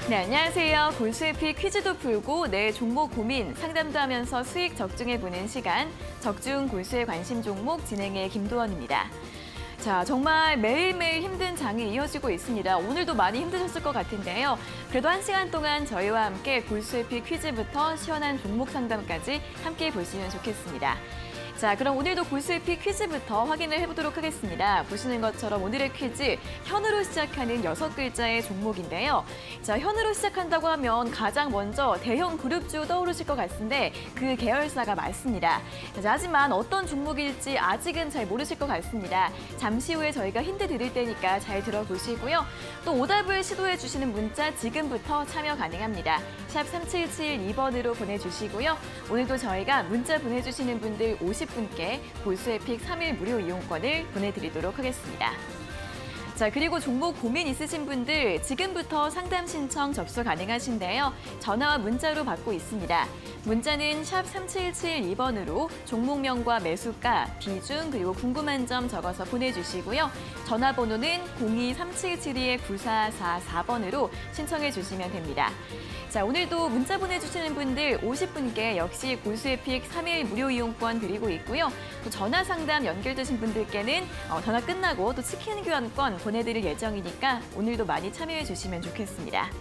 네, 안녕하세요. 골수에피 퀴즈도 풀고 내 종목 고민, 상담도 하면서 수익 적중해보는 시간, 적중 골수의 관심 종목 진행의 김도원입니다. 자, 정말 매일매일 힘든 장이 이어지고 있습니다. 오늘도 많이 힘드셨을 것 같은데요. 그래도 1시간 동안 저희와 함께 골수에피 퀴즈부터 시원한 종목 상담까지 함께 보시면 좋겠습니다. 자, 그럼 오늘도 골수에피 퀴즈부터 확인을 해보도록 하겠습니다. 보시는 것처럼 오늘의 퀴즈, 현으로 시작하는 6글자의 종목인데요. 자, 현으로 시작한다고 하면 가장 먼저 대형 그룹주 떠오르실 것 같은데 그 계열사가 맞습니다. 자, 하지만 어떤 종목일지 아직은 잘 모르실 것 같습니다. 잠시 후에 저희가 힌트 드릴 테니까 잘 들어보시고요. 또 오답을 시도해 주시는 문자 지금부터 참여 가능합니다. 샵 3772번으로 보내주시고요. 오늘도 저희가 문자 보내주시는 분들 50분께 골수에픽 3일 무료 이용권을 보내드리도록 하겠습니다. 자, 그리고 종목 고민 있으신 분들 지금부터 상담 신청 접수 가능하신데요. 전화와 문자로 받고 있습니다. 문자는 샵 3772번으로 종목명과 매수가, 비중, 그리고 궁금한 점 적어서 보내주시고요. 전화번호는 02-3772-9444번으로 신청해 주시면 됩니다. 자, 오늘도 문자 보내주시는 분들 50분께 역시 골수에픽 3일 무료 이용권 드리고 있고요. 또 전화 상담 연결되신 분들께는 전화 끝나고 또 치킨 교환권 보내드릴 예정이니까 오늘도 많이 참여해 주시면 좋겠습니다.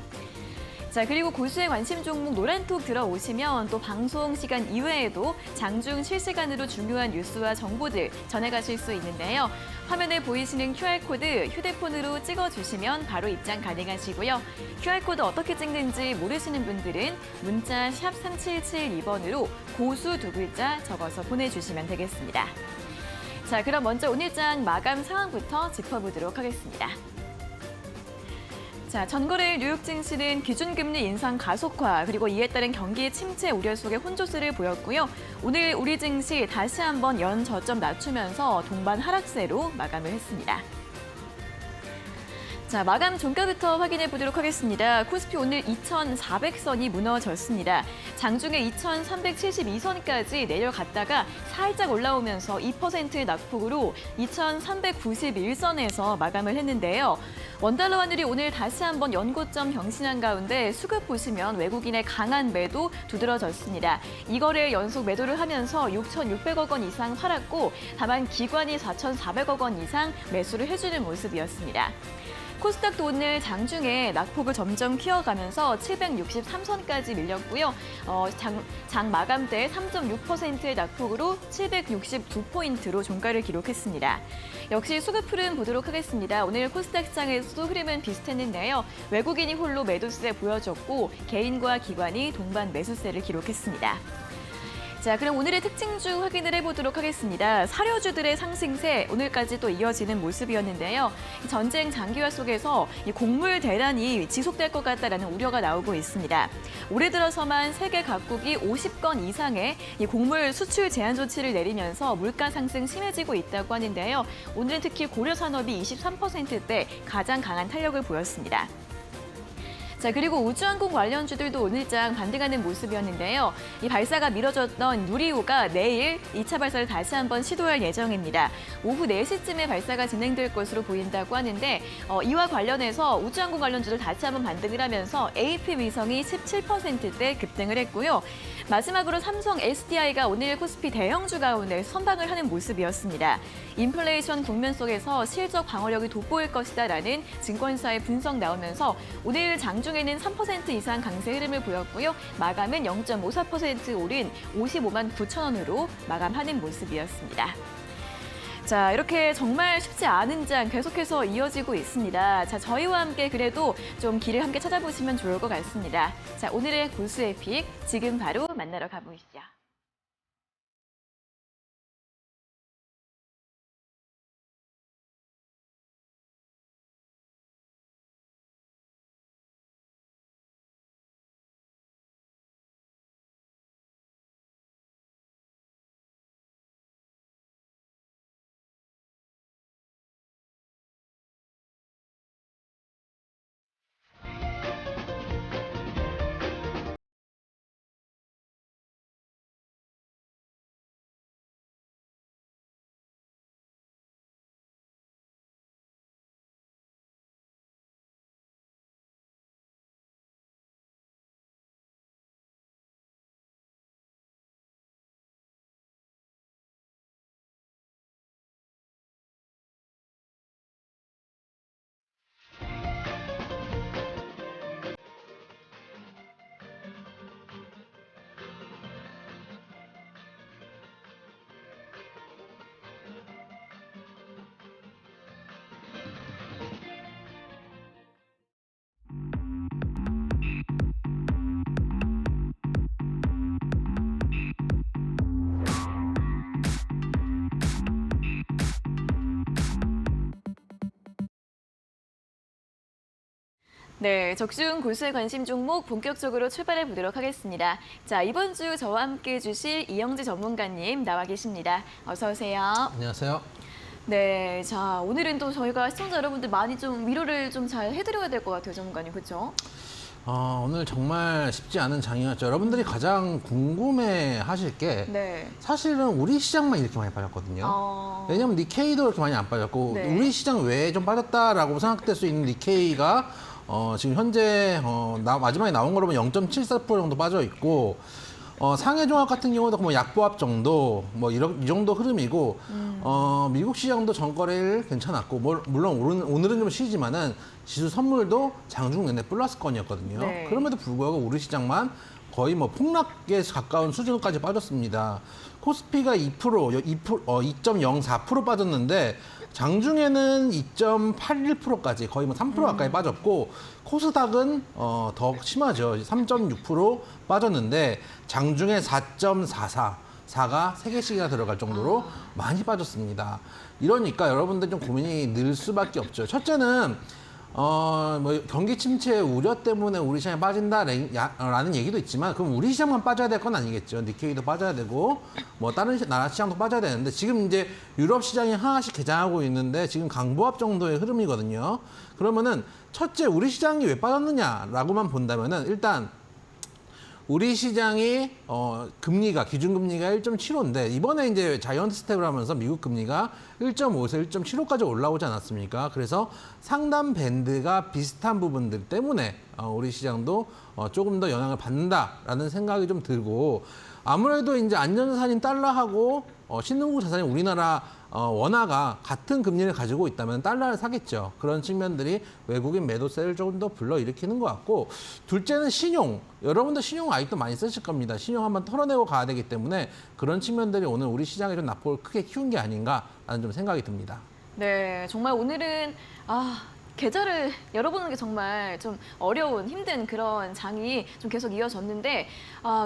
자, 그리고 골수의 관심 종목 노란톡 들어오시면 또 방송 시간 이외에도 장중 실시간으로 중요한 뉴스와 정보들 전해가실 수 있는데요. 화면에 보이시는 QR코드 휴대폰으로 찍어주시면 바로 입장 가능하시고요. QR코드 어떻게 찍는지 모르시는 분들은 문자 샵 3772번으로 고수 2글자 적어서 보내주시면 되겠습니다. 자, 그럼 먼저 오늘장 마감 상황부터 짚어보도록 하겠습니다. 자, 전거래일 뉴욕 증시는 기준금리 인상 가속화 그리고 이에 따른 경기 침체 우려 속에 혼조세를 보였고요. 오늘 우리 증시 다시 한번 연 저점 낮추면서 동반 하락세로 마감을 했습니다. 자, 마감 종가부터 확인해 보도록 하겠습니다. 코스피 오늘 2,400선이 무너졌습니다. 장중에 2,372선까지 내려갔다가 살짝 올라오면서 2%의 낙폭으로 2,391선에서 마감을 했는데요. 원달러 환율이 오늘 다시 한번 연고점 경신한 가운데 수급 보시면 외국인의 강한 매도 두드러졌습니다. 이거래일 연속 매도를 하면서 6,600억 원 이상 팔았고 다만 기관이 4,400억 원 이상 매수를 해주는 모습이었습니다. 코스닥도 오늘 장중에 낙폭을 점점 키워가면서 763선까지 밀렸고요. 장 마감 때 3.6%의 낙폭으로 762포인트로 종가를 기록했습니다. 역시 수급 흐름 보도록 하겠습니다. 오늘 코스닥 시장에서도 흐름은 비슷했는데요. 외국인이 홀로 매도세 보여줬고 개인과 기관이 동반 매수세를 기록했습니다. 자, 그럼 오늘의 특징주 확인을 해보도록 하겠습니다. 사료주들의 상승세 오늘까지 또 이어지는 모습이었는데요. 전쟁 장기화 속에서 이 곡물 대란이 지속될 것 같다라는 우려가 나오고 있습니다. 올해 들어서만 세계 각국이 50건 이상의 이 곡물 수출 제한 조치를 내리면서 물가 상승 심해지고 있다고 하는데요. 오늘은 특히 고려 산업이 23%대 가장 강한 탄력을 보였습니다. 자, 그리고 우주항공 관련주들도 오늘장 반등하는 모습이었는데요. 이 발사가 미뤄졌던 누리호가 내일 2차 발사를 다시 한번 시도할 예정입니다. 오후 4시쯤에 발사가 진행될 것으로 보인다고 하는데 이와 관련해서 우주항공 관련주들 다시 한번 반등을 하면서 AP 위성이 17%대 급등을 했고요. 마지막으로 삼성 SDI가 오늘 코스피 대형주 가운데 선방을 하는 모습이었습니다. 인플레이션 국면 속에서 실적 방어력이 돋보일 것이다라는 증권사의 분석 나오면서 오늘 장중에는 3% 이상 강세 흐름을 보였고요. 마감은 0.54% 오른 55만 9천 원으로 마감하는 모습이었습니다. 자, 이렇게 정말 쉽지 않은 장 계속해서 이어지고 있습니다. 자, 저희와 함께 그래도 좀 길을 함께 찾아보시면 좋을 것 같습니다. 자, 오늘의 골수에픽 지금 바로 만나러 가보시죠. 네, 적중 골수의 관심 종목 본격적으로 출발해 보도록 하겠습니다. 자, 이번 주 저와 함께 해주실 이영지 전문가님 나와 계십니다. 어서 오세요. 안녕하세요. 네, 자, 오늘은 또 저희가 시청자 여러분들 많이 좀 위로를 좀 잘 해드려야 될 것 같아요, 전문가님. 그렇죠? 오늘 정말 쉽지 않은 장이었죠. 여러분들이 가장 궁금해 하실 게 네. 사실은 우리 시장만 이렇게 많이 빠졌거든요. 왜냐면 니케이도 이렇게 많이 안 빠졌고 네. 우리 시장 외에 좀 빠졌다라고 생각될 수 있는 니케이가 지금 현재 마지막에 나온 거로 보면 0.74% 정도 빠져 있고 상해 종합 같은 경우도 뭐 약보합 정도 이 정도 흐름이고 미국 시장도 전거래일 괜찮았고 물론 오늘은 좀 쉬지만은 지수 선물도 장중 내내 플러스권이었거든요. 네. 그럼에도 불구하고 우리 시장만 거의 뭐 폭락에 가까운 수준까지 빠졌습니다. 코스피가 2.04% 빠졌는데 장중에는 2.81%까지 거의 뭐 3% 가까이 빠졌고 코스닥은 더 심하죠. 3.6% 빠졌는데 장중에 4.44가 3개씩이나 들어갈 정도로 많이 빠졌습니다. 이러니까 여러분들 좀 고민이 늘 수밖에 없죠. 첫째는 경기 침체 우려 때문에 우리 시장이 빠진다라는 얘기도 있지만 그럼 우리 시장만 빠져야 될 건 아니겠죠. 니케이도 빠져야 되고 뭐 다른 나라 시장도 빠져야 되는데 지금 이제 유럽 시장이 하나씩 개장하고 있는데 지금 강보합 정도의 흐름이거든요. 그러면은 첫째 우리 시장이 왜 빠졌느냐라고만 본다면은 일단 우리 시장이 기준금리가 1.75인데 이번에 이제 자이언트 스텝을 하면서 미국 금리가 1.5에서 1.75까지 올라오지 않았습니까? 그래서 상단 밴드가 비슷한 부분들 때문에 우리 시장도 조금 더 영향을 받는다라는 생각이 좀 들고 아무래도 이제 안전자산인 달러하고 신흥국 자산인 우리나라 원화가 같은 금리를 가지고 있다면 달러를 사겠죠. 그런 측면들이 외국인 매도세를 조금 더 불러일으키는 것 같고 둘째는 신용. 여러분들 신용 아직도 많이 쓰실 겁니다. 신용 한번 털어내고 가야 되기 때문에 그런 측면들이 오늘 우리 시장에 좀 낙폭을 크게 키운 게 아닌가라는 좀 생각이 듭니다. 네, 정말 오늘은 계좌를 열어보는 게 정말 좀 어려운 힘든 그런 장이 좀 계속 이어졌는데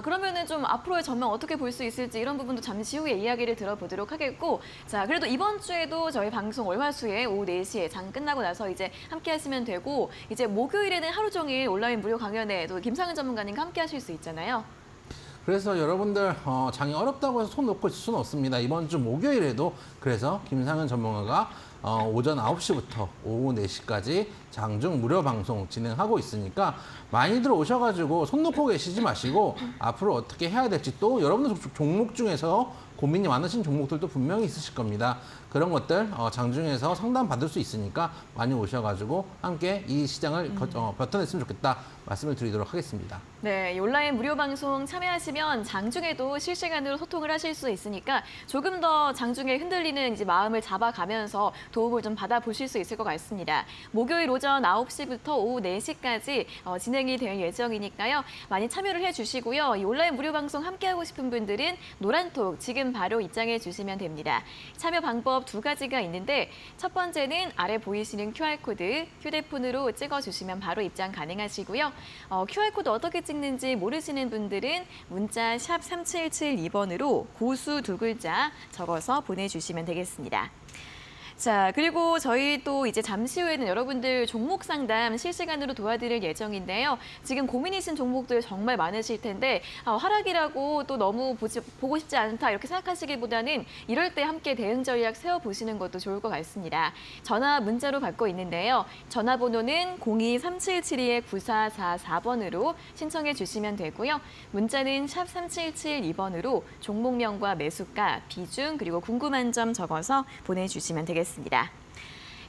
그러면은 좀 앞으로의 전망 어떻게 볼 수 있을지 이런 부분도 잠시 후에 이야기를 들어보도록 하겠고 자 그래도 이번 주에도 저희 방송 월화수에 오후 4시에 장 끝나고 나서 이제 함께 하시면 되고 이제 목요일에는 하루 종일 온라인 무료 강연에 또 김상은 전문가님과 함께 하실 수 있잖아요. 그래서 여러분들 장이 어렵다고 해서 손 놓고 있을 수는 없습니다. 이번 주 목요일에도 그래서 김상현 전문가가 오전 9시부터 오후 4시까지 장중 무료 방송 진행하고 있으니까 많이들 오셔가지고 손 놓고 계시지 마시고 앞으로 어떻게 해야 될지 또 여러분들 종목 중에서 고민이 많으신 종목들도 분명히 있으실 겁니다. 그런 것들 장중에서 상담 받을 수 있으니까 많이 오셔가지고 함께 이 시장을 버텨냈으면 좋겠다 말씀을 드리도록 하겠습니다. 네, 이 온라인 무료 방송 참여하시면 장중에도 실시간으로 소통을 하실 수 있으니까 조금 더 장중에 흔들리는 이제 마음을 잡아가면서 도움을 좀 받아보실 수 있을 것 같습니다. 목요일 오전 9시부터 오후 4시까지 진행이 될 예정이니까요. 많이 참여를 해주시고요. 이 온라인 무료 방송 함께하고 싶은 분들은 노란톡 지금 바로 입장해 주시면 됩니다. 참여 방법 2가지가 있는데 첫 번째는 아래 보이시는 QR코드 휴대폰으로 찍어주시면 바로 입장 가능하시고요. QR코드 어떻게 찍는지 모르시는 분들은 문자 샵 3772번으로 고수 2글자 적어서 보내주시면 되겠습니다. 자, 그리고 저희 또 이제 잠시 후에는 여러분들 종목 상담 실시간으로 도와드릴 예정인데요. 지금 고민이신 종목들 정말 많으실 텐데 하락이라고 또 너무 보고 싶지 않다 이렇게 생각하시기보다는 이럴 때 함께 대응 전략 세워보시는 것도 좋을 것 같습니다. 전화 문자로 받고 있는데요. 전화번호는 02-3772-9444번으로 신청해 주시면 되고요. 문자는 샵 3772번으로 종목명과 매수가, 비중 그리고 궁금한 점 적어서 보내주시면 되겠습니다.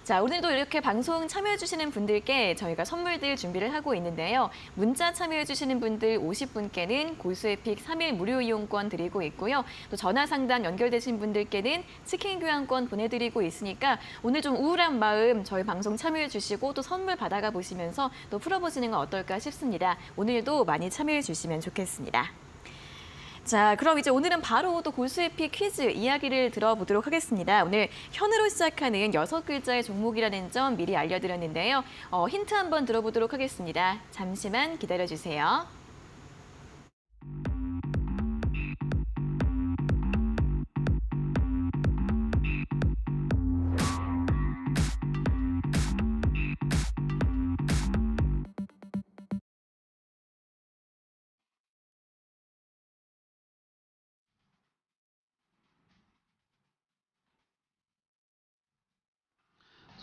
자, 오늘도 이렇게 방송 참여해주시는 분들께 저희가 선물들 준비를 하고 있는데요. 문자 참여해주시는 분들 50분께는 고수에픽 3일 무료 이용권 드리고 있고요. 또 전화 상담 연결되신 분들께는 치킨 교환권 보내드리고 있으니까 오늘 좀 우울한 마음 저희 방송 참여해주시고 또 선물 받아가 보시면서 또 풀어보시는 건 어떨까 싶습니다. 오늘도 많이 참여해주시면 좋겠습니다. 자, 그럼 이제 오늘은 바로 또 골수에픽 퀴즈 이야기를 들어보도록 하겠습니다. 오늘 현으로 시작하는 6글자의 종목이라는 점 미리 알려드렸는데요. 힌트 한번 들어보도록 하겠습니다. 잠시만 기다려주세요.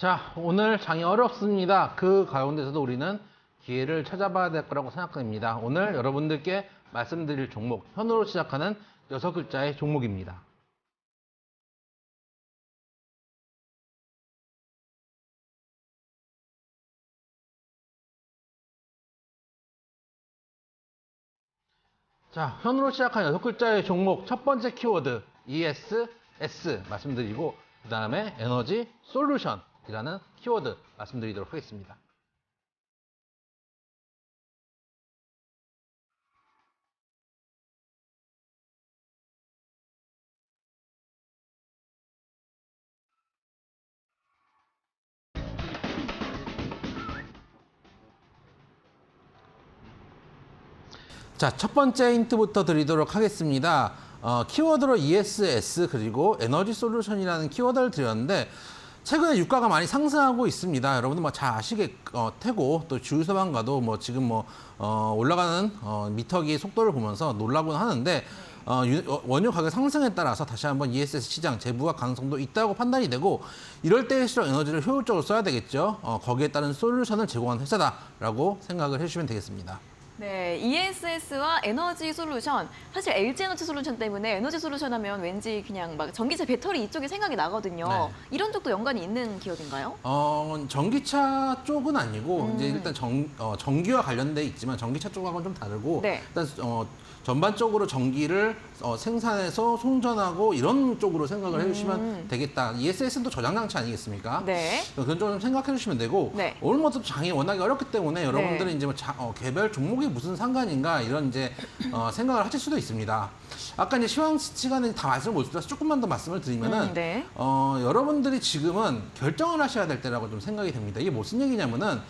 자, 오늘 장이 어렵습니다. 그 가운데서도 우리는 기회를 찾아봐야 될 거라고 생각합니다. 오늘 여러분들께 말씀드릴 종목, 현으로 시작하는 6글자의 종목입니다. 자, 현으로 시작하는 6글자의 종목, 첫 번째 키워드 ESS 말씀드리고, 그 다음에 에너지 솔루션이라는 키워드 말씀드리도록 하겠습니다. 자, 첫 번째 힌트부터 드리도록 하겠습니다. 키워드로 ESS 그리고 에너지 솔루션이라는 키워드를 드렸는데 최근에 유가가 많이 상승하고 있습니다. 여러분들 뭐 잘 아시게 테고 또 주유소만 가도 뭐 지금 뭐 올라가는 미터기 속도를 보면서 놀라곤 하는데 원유 가격 상승에 따라서 다시 한번 ESS 시장 재부각 가능성도 있다고 판단이 되고 이럴 때일수록 에너지를 효율적으로 써야 되겠죠. 거기에 따른 솔루션을 제공하는 회사다라고 생각을 해주시면 되겠습니다. 네, ESS와 에너지 솔루션. 사실 LG 에너지 솔루션 때문에 에너지 솔루션 하면 왠지 그냥 막 전기차 배터리 이쪽이 생각이 나거든요. 네. 이런 쪽도 연관이 있는 기업인가요? 전기차 쪽은 아니고 이제 일단 전기와 관련돼 있지만 전기차 쪽하고는 좀 다르고 네. 일단 전반적으로 전기를 생산해서 송전하고 이런 쪽으로 생각을 해주시면 되겠다. ESS는 또 저장 장치 아니겠습니까? 네. 그건 좀 생각해 주시면 되고 네. 오늘 뭐 장이 워낙에 어렵기 때문에 여러분들은 이제 뭐 개별 종목이 무슨 상관인가 이런 이제 생각을 하실 수도 있습니다. 아까 이제 시간에 다 말씀을 못 드려서 조금만 더 말씀을 드리면은 네. 여러분들이 지금은 결정을 하셔야 될 때라고 좀 생각이 됩니다. 이게 무슨 얘기냐면은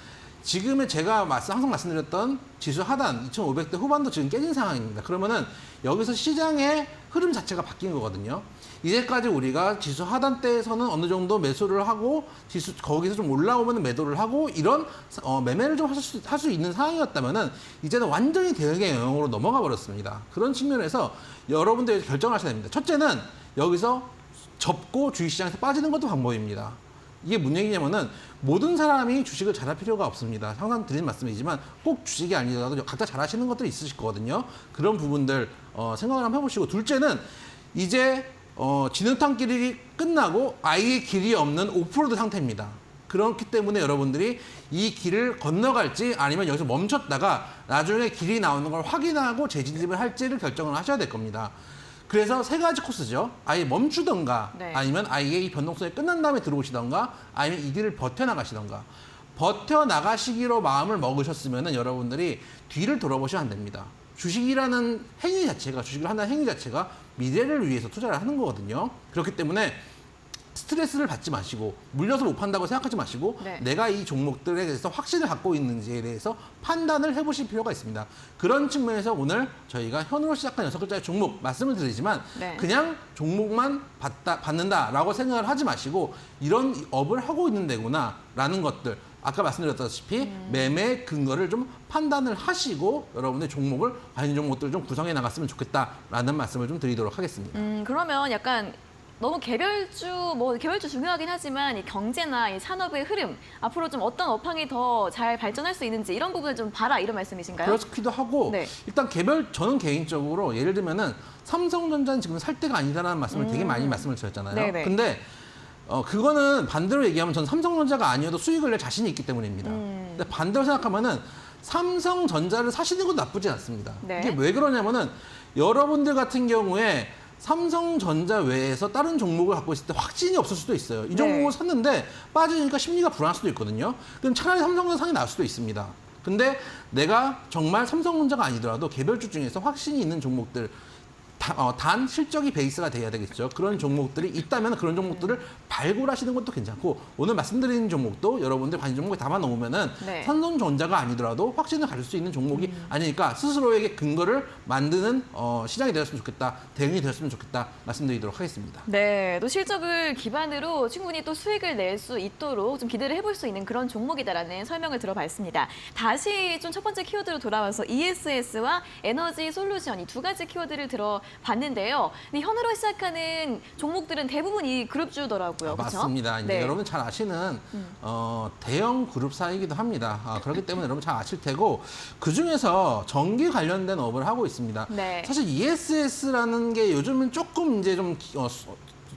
지금의 제가 항상 말씀드렸던 지수 하단 2,500대 후반도 지금 깨진 상황입니다. 그러면은 여기서 시장의 흐름 자체가 바뀐 거거든요. 이제까지 우리가 지수 하단대에서는 어느 정도 매수를 하고 지수 거기서 좀 올라오면 매도를 하고 이런 매매를 좀 할 수 있는 상황이었다면은 이제는 완전히 대응의 영역으로 넘어가 버렸습니다. 그런 측면에서 여러분들이 결정하셔야 됩니다. 첫째는 여기서 접고 주식시장에서 빠지는 것도 방법입니다. 이게 무슨 얘기냐면은 모든 사람이 주식을 잘할 필요가 없습니다. 항상 드리는 말씀이지만 꼭 주식이 아니더라도 각자 잘하시는 것들이 있으실 거거든요. 그런 부분들 생각을 한번 해보시고 둘째는 이제 진흙탕 길이 끝나고 아예 길이 없는 오프로드 상태입니다. 그렇기 때문에 여러분들이 이 길을 건너갈지 아니면 여기서 멈췄다가 나중에 길이 나오는 걸 확인하고 재진입을 할지를 결정을 하셔야 될 겁니다. 그래서 세 가지 코스죠. 아예 멈추던가 네. 아니면 아예 이 변동성이 끝난 다음에 들어오시던가 아니면 이 길을 버텨나가시던가 버텨나가시기로 마음을 먹으셨으면 여러분들이 뒤를 돌아보시면 안 됩니다. 주식이라는 행위 자체가 주식을 한다는 행위 자체가 미래를 위해서 투자를 하는 거거든요. 그렇기 때문에 스트레스를 받지 마시고 물려서 못 판다고 생각하지 마시고 네. 내가 이 종목들에 대해서 확신을 갖고 있는지에 대해서 판단을 해보실 필요가 있습니다. 그런 측면에서 오늘 저희가 현으로 시작한 6글자의 종목 말씀을 드리지만 네. 그냥 종목만 받는다라고 생각을 하지 마시고 이런 업을 하고 있는 데구나라는 것들 아까 말씀드렸다시피 매매 근거를 좀 판단을 하시고 여러분의 종목을 관심 종목들을 좀 구성해 나갔으면 좋겠다라는 말씀을 좀 드리도록 하겠습니다. 그러면 약간 너무 개별주 중요하긴 하지만 이 경제나 이 산업의 흐름 앞으로 좀 어떤 업황이 더 잘 발전할 수 있는지 이런 부분을 좀 봐라 이런 말씀이신가요? 그렇기도 하고 네. 일단 저는 개인적으로 예를 들면은 삼성전자는 지금 살 때가 아니다라는 말씀을 되게 많이 말씀을 드렸잖아요. 네네. 근데 그거는 반대로 얘기하면 전 삼성전자가 아니어도 수익을 낼 자신이 있기 때문입니다. 근데 반대로 생각하면은 삼성전자를 사시는 것도 나쁘지 않습니다. 네. 이게 왜 그러냐면은 여러분들 같은 경우에 삼성전자 외에서 다른 종목을 갖고 있을 때 확신이 없을 수도 있어요. 이 종목을 네. 샀는데 빠지니까 심리가 불안할 수도 있거든요. 그럼 차라리 삼성전자 상이 나올 수도 있습니다. 근데 내가 정말 삼성전자가 아니더라도 개별주 중에서 확신이 있는 종목들 단 실적이 베이스가 돼야 되겠죠. 그런 종목들이 있다면 그런 종목들을 발굴하시는 것도 괜찮고 오늘 말씀드리는 종목도 여러분들 관심 종목에 담아 놓으면은 네. 삼성전자가 아니더라도 확신을 가질 수 있는 종목이 아니니까 스스로에게 근거를 만드는 시장이 되었으면 좋겠다. 대응이 되었으면 좋겠다. 말씀드리도록 하겠습니다. 네, 또 실적을 기반으로 충분히 또 수익을 낼 수 있도록 좀 기대를 해볼 수 있는 그런 종목이다라는 설명을 들어봤습니다. 다시 좀 첫 번째 키워드로 돌아와서 ESS와 에너지 솔루션 이 두 가지 키워드를 봤는데요. 근데 현으로 시작하는 종목들은 대부분 이 그룹주더라고요. 그렇죠? 맞습니다. 이제 네. 여러분 잘 아시는 대형 그룹사이기도 합니다. 그렇기 때문에 여러분 잘 아실 테고 그중에서 전기 관련된 업을 하고 있습니다. 네. 사실 ESS라는 게 요즘은 조금 이제 좀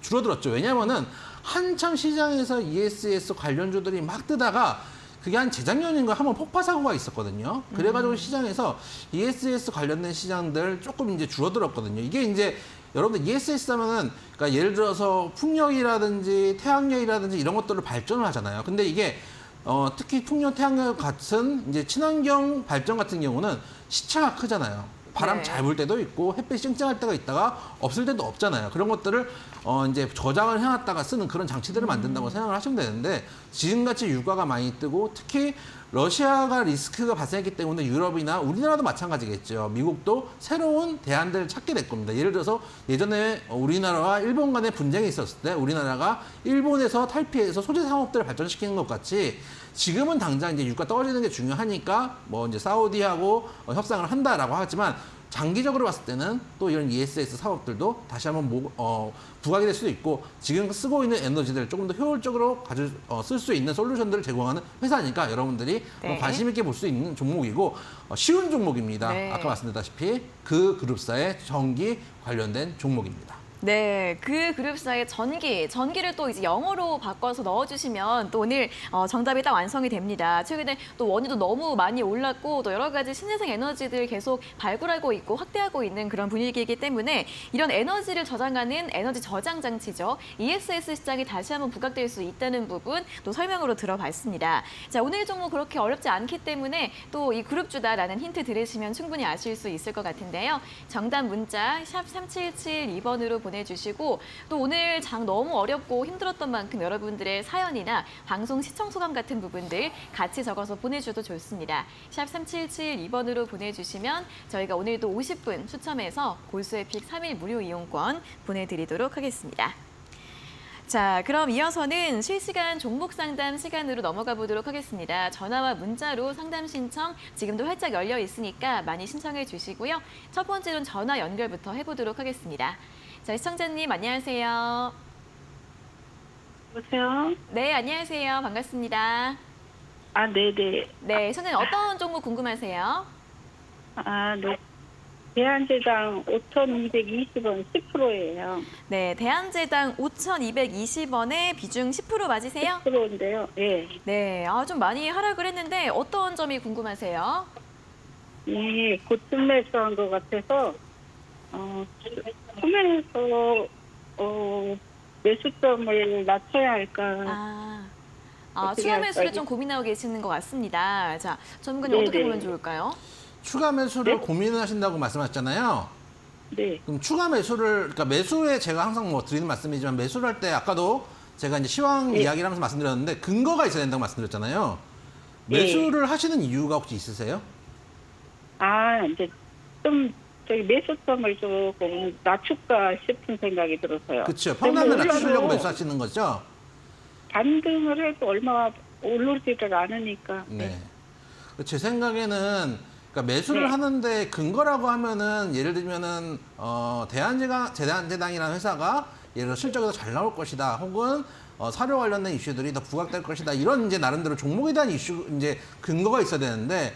줄어들었죠. 왜냐하면은 한참 시장에서 ESS 관련주들이 막 뜨다가 그게 한 재작년인가 한번 폭파 사고가 있었거든요. 그래가지고 시장에서 ESS 관련된 시장들 조금 이제 줄어들었거든요. 이게 이제 여러분들 ESS 하면은 그러니까 예를 들어서 풍력이라든지 태양력이라든지 이런 것들을 발전을 하잖아요. 근데 이게 특히 풍력, 태양력 같은 이제 친환경 발전 같은 경우는 시차가 크잖아요. 바람 네. 잘 불 때도 있고 햇빛 쨍쨍할 때가 있다가 없을 때도 없잖아요. 그런 것들을 이제 저장을 해놨다가 쓰는 그런 장치들을 만든다고 생각을 하시면 되는데 지금같이 유가가 많이 뜨고 특히 러시아가 리스크가 발생했기 때문에 유럽이나 우리나라도 마찬가지겠죠. 미국도 새로운 대안들을 찾게 될 겁니다. 예를 들어서 예전에 우리나라와 일본 간의 분쟁이 있었을 때 우리나라가 일본에서 탈피해서 소재 상업들을 발전시키는 것 같이 지금은 당장 이제 유가 떨어지는 게 중요하니까 뭐 이제 사우디하고 협상을 한다라고 하지만 장기적으로 봤을 때는 또 이런 ESS 사업들도 다시 한번 부각이 될 수도 있고 지금 쓰고 있는 에너지들을 조금 더 효율적으로 쓸 수 있는 솔루션들을 제공하는 회사니까 여러분들이 네. 관심 있게 볼 수 있는 종목이고 쉬운 종목입니다. 네. 아까 말씀드렸다시피 그 그룹사의 전기 관련된 종목입니다. 네, 그 그룹사의 전기를 또 이제 영어로 바꿔서 넣어주시면 또 오늘 정답이 딱 완성이 됩니다. 최근에 또 원유도 너무 많이 올랐고 또 여러 가지 신재생 에너지들 계속 발굴하고 있고 확대하고 있는 그런 분위기이기 때문에 이런 에너지를 저장하는 에너지 저장 장치죠. ESS 시장이 다시 한번 부각될 수 있다는 부분 또 설명으로 들어봤습니다. 자, 오늘 종목 그렇게 어렵지 않기 때문에 또 이 그룹주다라는 힌트 들으시면 충분히 아실 수 있을 것 같은데요. 정답 문자 샵 3772번으로 보내주시고 또 오늘 장 너무 어렵고 힘들었던 만큼 여러분들의 사연이나 방송 시청 소감 같은 부분들 같이 적어서 보내주셔도 좋습니다. 샵 3772번으로 보내주시면 저희가 오늘도 50분 추첨해서 골수에픽 3일 무료 이용권 보내드리도록 하겠습니다. 자, 그럼 이어서는 실시간 종목 상담 시간으로 넘어가 보도록 하겠습니다. 전화와 문자로 상담 신청 지금도 활짝 열려 있으니까 많이 신청해 주시고요. 첫 번째로는 전화 연결부터 해보도록 하겠습니다. 자, 시청자님 안녕하세요. 여보세요? 네, 안녕하세요. 반갑습니다. 아, 네네. 네, 시청자님 어떤 종목 궁금하세요? 아, 네. 대한제당 5,220원 10%예요. 네, 대한제당 5,220원에 비중 10% 맞으세요? 10%인데요. 예. 네, 좀 많이 하락을 했는데 어떤 점이 궁금하세요? 이 고점 매수한 것 같아서 꿈에서 매수점을 낮춰야 할까. 어떻게 추가 매수를 할까요? 좀 고민하고 계시는 것 같습니다. 자, 전문가님 어떻게 네네. 보면 좋을까요? 추가 매수를 네? 고민을 하신다고 말씀하셨잖아요. 네. 그럼 추가 매수를, 그러니까 매수에 제가 항상 뭐 드리는 말씀이지만 매수를 할 때 아까도 제가 이제 시황 네. 이야기를 하면서 말씀드렸는데 근거가 있어야 된다고 말씀드렸잖아요. 네. 매수를 하시는 이유가 혹시 있으세요? 아, 이제 좀 매수점을 조금 낮출까 싶은 생각이 들어서요. 그렇죠. 평단을 너무 낮추려고 올라도 매수하시는 거죠? 반등을 해도 얼마 오르지를 않으니까. 네. 제 생각에는 그러니까 매수를 네. 하는데 근거라고 하면은 예를 들면은 대한제당이라는 회사가 예를 들어 실적에서 잘 나올 것이다. 혹은 사료 관련된 이슈들이 더 부각될 것이다. 이런 이제 나름대로 종목에 대한 이슈 이제 근거가 있어야 되는데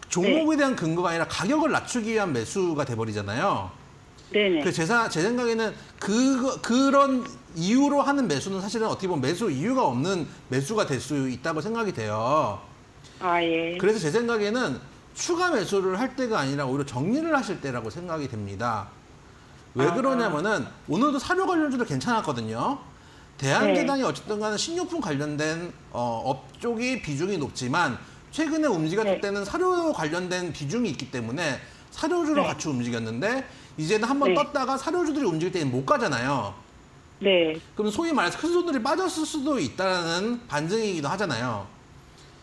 종목에 대한 근거가 아니라 가격을 낮추기 위한 매수가 돼버리잖아요. 네네. 그래서 제 생각에는 그런 이유로 하는 매수는 사실은 어떻게 보면 매수 이유가 없는 매수가 될 수 있다고 생각이 돼요. 아, 예. 그래서 제 생각에는 추가 매수를 할 때가 아니라 오히려 정리를 하실 때라고 생각이 됩니다. 왜 아. 그러냐면은 오늘도 사료 관련주도 괜찮았거든요. 대한제당이 어쨌든 간에 식료품 관련된 업종이 비중이 높지만 최근에 움직였을 네. 때는 사료 관련된 비중이 있기 때문에 사료주로 네. 같이 움직였는데 이제는 한번 네. 떴다가 사료주들이 움직일 때는 못 가잖아요. 네. 그럼 소위 말해서 큰 손들이 빠졌을 수도 있다는 반증이기도 하잖아요.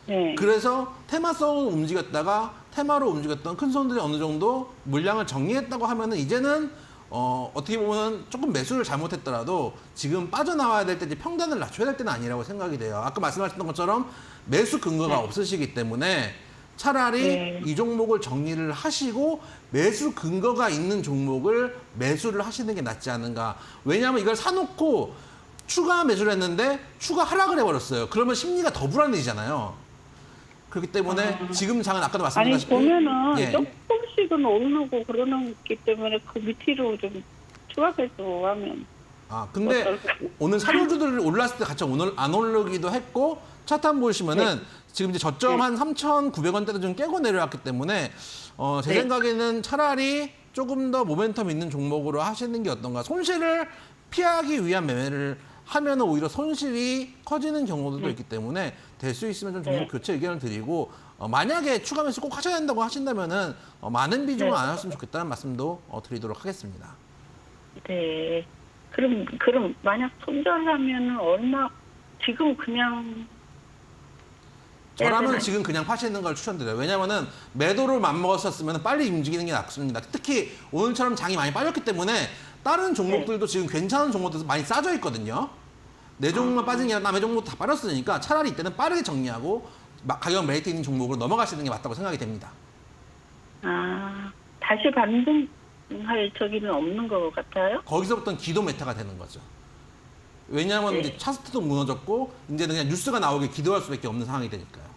네. 그래서 테마성으로 움직였다가 테마로 움직였던 큰 손들이 어느 정도 물량을 정리했다고 하면은 이제는 어떻게 보면 조금 매수를 잘못했더라도 지금 빠져나와야 될 때 이제 평단을 낮춰야 될 때는 아니라고 생각이 돼요. 아까 말씀하셨던 것처럼 매수 근거가 네. 없으시기 때문에 차라리 네. 이 종목을 정리를 하시고 매수 근거가 있는 종목을 매수를 하시는 게 낫지 않은가. 왜냐하면 이걸 사놓고 추가 매수를 했는데 추가 하락을 해버렸어요. 그러면 심리가 더 불안해지잖아요. 그렇기 때문에 지금 장은 아까도 아니 말씀드렸다시피 보면은 예. 조금씩은 오르고 그러는 기 때문에 그 밑으로 좀 추가 배수하면 근데 오늘 사료주들 올랐을 때 같이 오늘 안 오르기도 했고 차트 한번 보시면은 지금 이제 저점 한 3,900원대도 좀 깨고 내려왔기 때문에 제 네. 생각에는 차라리 조금 더 모멘텀 있는 종목으로 하시는 게 어떤가. 손실을 피하기 위한 매매를 하면 오히려 손실이 커지는 경우도 있기 때문에 될 수 있으면 좀 종목 교체 의견을 드리고 만약에 추가 매수 꼭 하셔야 된다고 하신다면은 많은 비중을 안 하셨으면 좋겠다는 말씀도 드리도록 하겠습니다. 네. 그럼 만약 손절하면은 얼마 지금 그냥 저라면 네. 지금 그냥 파시는 걸 추천드려요. 왜냐면은 매도를 맘먹었었으면 빨리 움직이는 게 낫습니다. 특히 오늘처럼 장이 많이 빠졌기 때문에 다른 종목들도 지금 괜찮은 종목들 많이 싸져 있거든요. 내 종목만 빠진 게 아니라 남의 종목도 다 빠졌으니까 차라리 이때는 빠르게 정리하고 가격 메리트 있는 종목으로 넘어가시는 게 맞다고 생각이 됩니다. 다시 반등할 저기는 없는 것 같아요. 거기서부터는 기도 메타가 되는 거죠. 왜냐하면 이제 차트도 무너졌고 이제는 그냥 뉴스가 나오게 기도할 수밖에 없는 상황이 되니까요.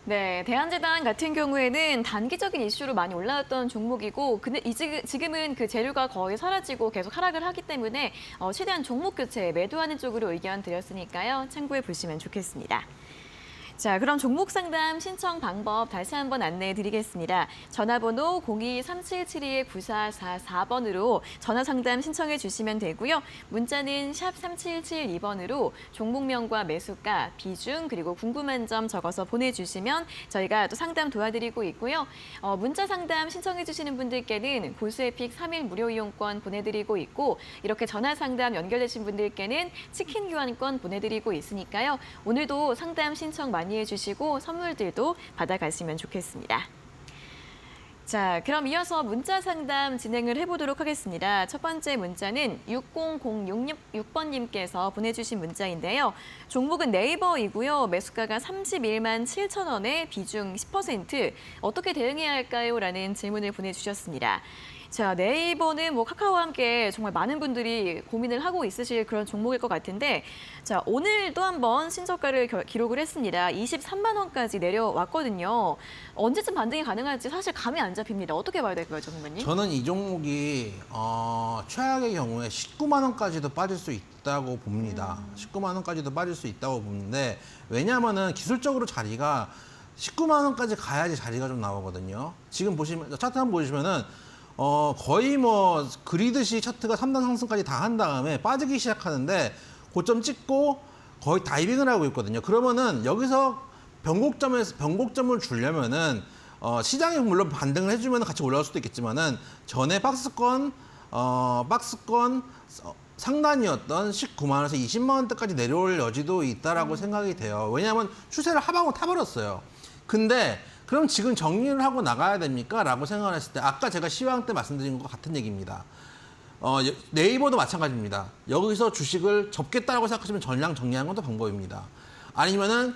네, 대한제당 같은 경우에는 단기적인 이슈로 많이 올라왔던 종목이고, 근데 지금은 그 재료가 거의 사라지고 계속 하락을 하기 때문에 최대한 종목 교체, 매도하는 쪽으로 의견 드렸으니까요. 참고해 보시면 좋겠습니다. 자, 그럼 종목 상담 신청 방법 다시 한번 안내해 드리겠습니다. 전화번호 02-3772-9444번으로 전화 상담 신청해 주시면 되고요. 문자는 샵 3772번으로 종목명과 매수가, 비중, 그리고 궁금한 점 적어서 보내주시면 저희가 또 상담 도와드리고 있고요. 문자 상담 신청해 주시는 분들께는 고수에픽 3일 무료 이용권 보내드리고 있고, 이렇게 전화 상담 연결되신 분들께는 치킨 교환권 보내드리고 있으니까요. 오늘도 상담 신청 많이 해주시고 선물들도 받아가시면 좋겠습니다. 자, 그럼 이어서 문자 상담 진행을 해보도록 하겠습니다. 첫 번째 문자는 60066번님께서 보내주신 문자인데요. 종목은 네이버이고요. 매수가가 31만 7천 원에 비중 10%. 어떻게 대응해야 할까요? 라는 질문을 보내주셨습니다. 자, 네이버는 뭐 카카오와 함께 정말 많은 분들이 고민을 하고 있으실 그런 종목일 것 같은데, 자, 오늘도 한번 신저가를 기록을 했습니다. 23만 원까지 내려왔거든요. 언제쯤 반등이 가능할지 사실 감이 안 잡힙니다. 어떻게 봐야 될까요, 전문가님? 저는 이 종목이 최악의 경우에 19만 원까지도 빠질 수 있다고 봅니다. 19만 원까지도 빠질 수 있다고 보는데, 왜냐하면은 기술적으로 자리가 19만 원까지 가야지 자리가 좀 나오거든요. 지금 보시면 차트 한번 보시면은 거의 뭐 그리듯이 차트가 3단 상승까지 다 한 다음에 빠지기 시작하는데 고점 찍고 거의 다이빙을 하고 있거든요. 그러면은 여기서 변곡점을 주려면은 시장이 물론 반등을 해주면 같이 올라올 수도 있겠지만은 전에 박스권 상단이었던 19만 원에서 20만 원대까지 내려올 여지도 있다라고 생각이 돼요. 왜냐하면 추세를 하방으로 타버렸어요. 근데 그럼 지금 정리를 하고 나가야 됩니까? 라고 생각을 했을 때 아까 제가 시황 때 말씀드린 것과 같은 얘기입니다. 네이버도 마찬가지입니다. 여기서 주식을 접겠다라고 생각하시면 전량 정리하는 것도 방법입니다. 아니면은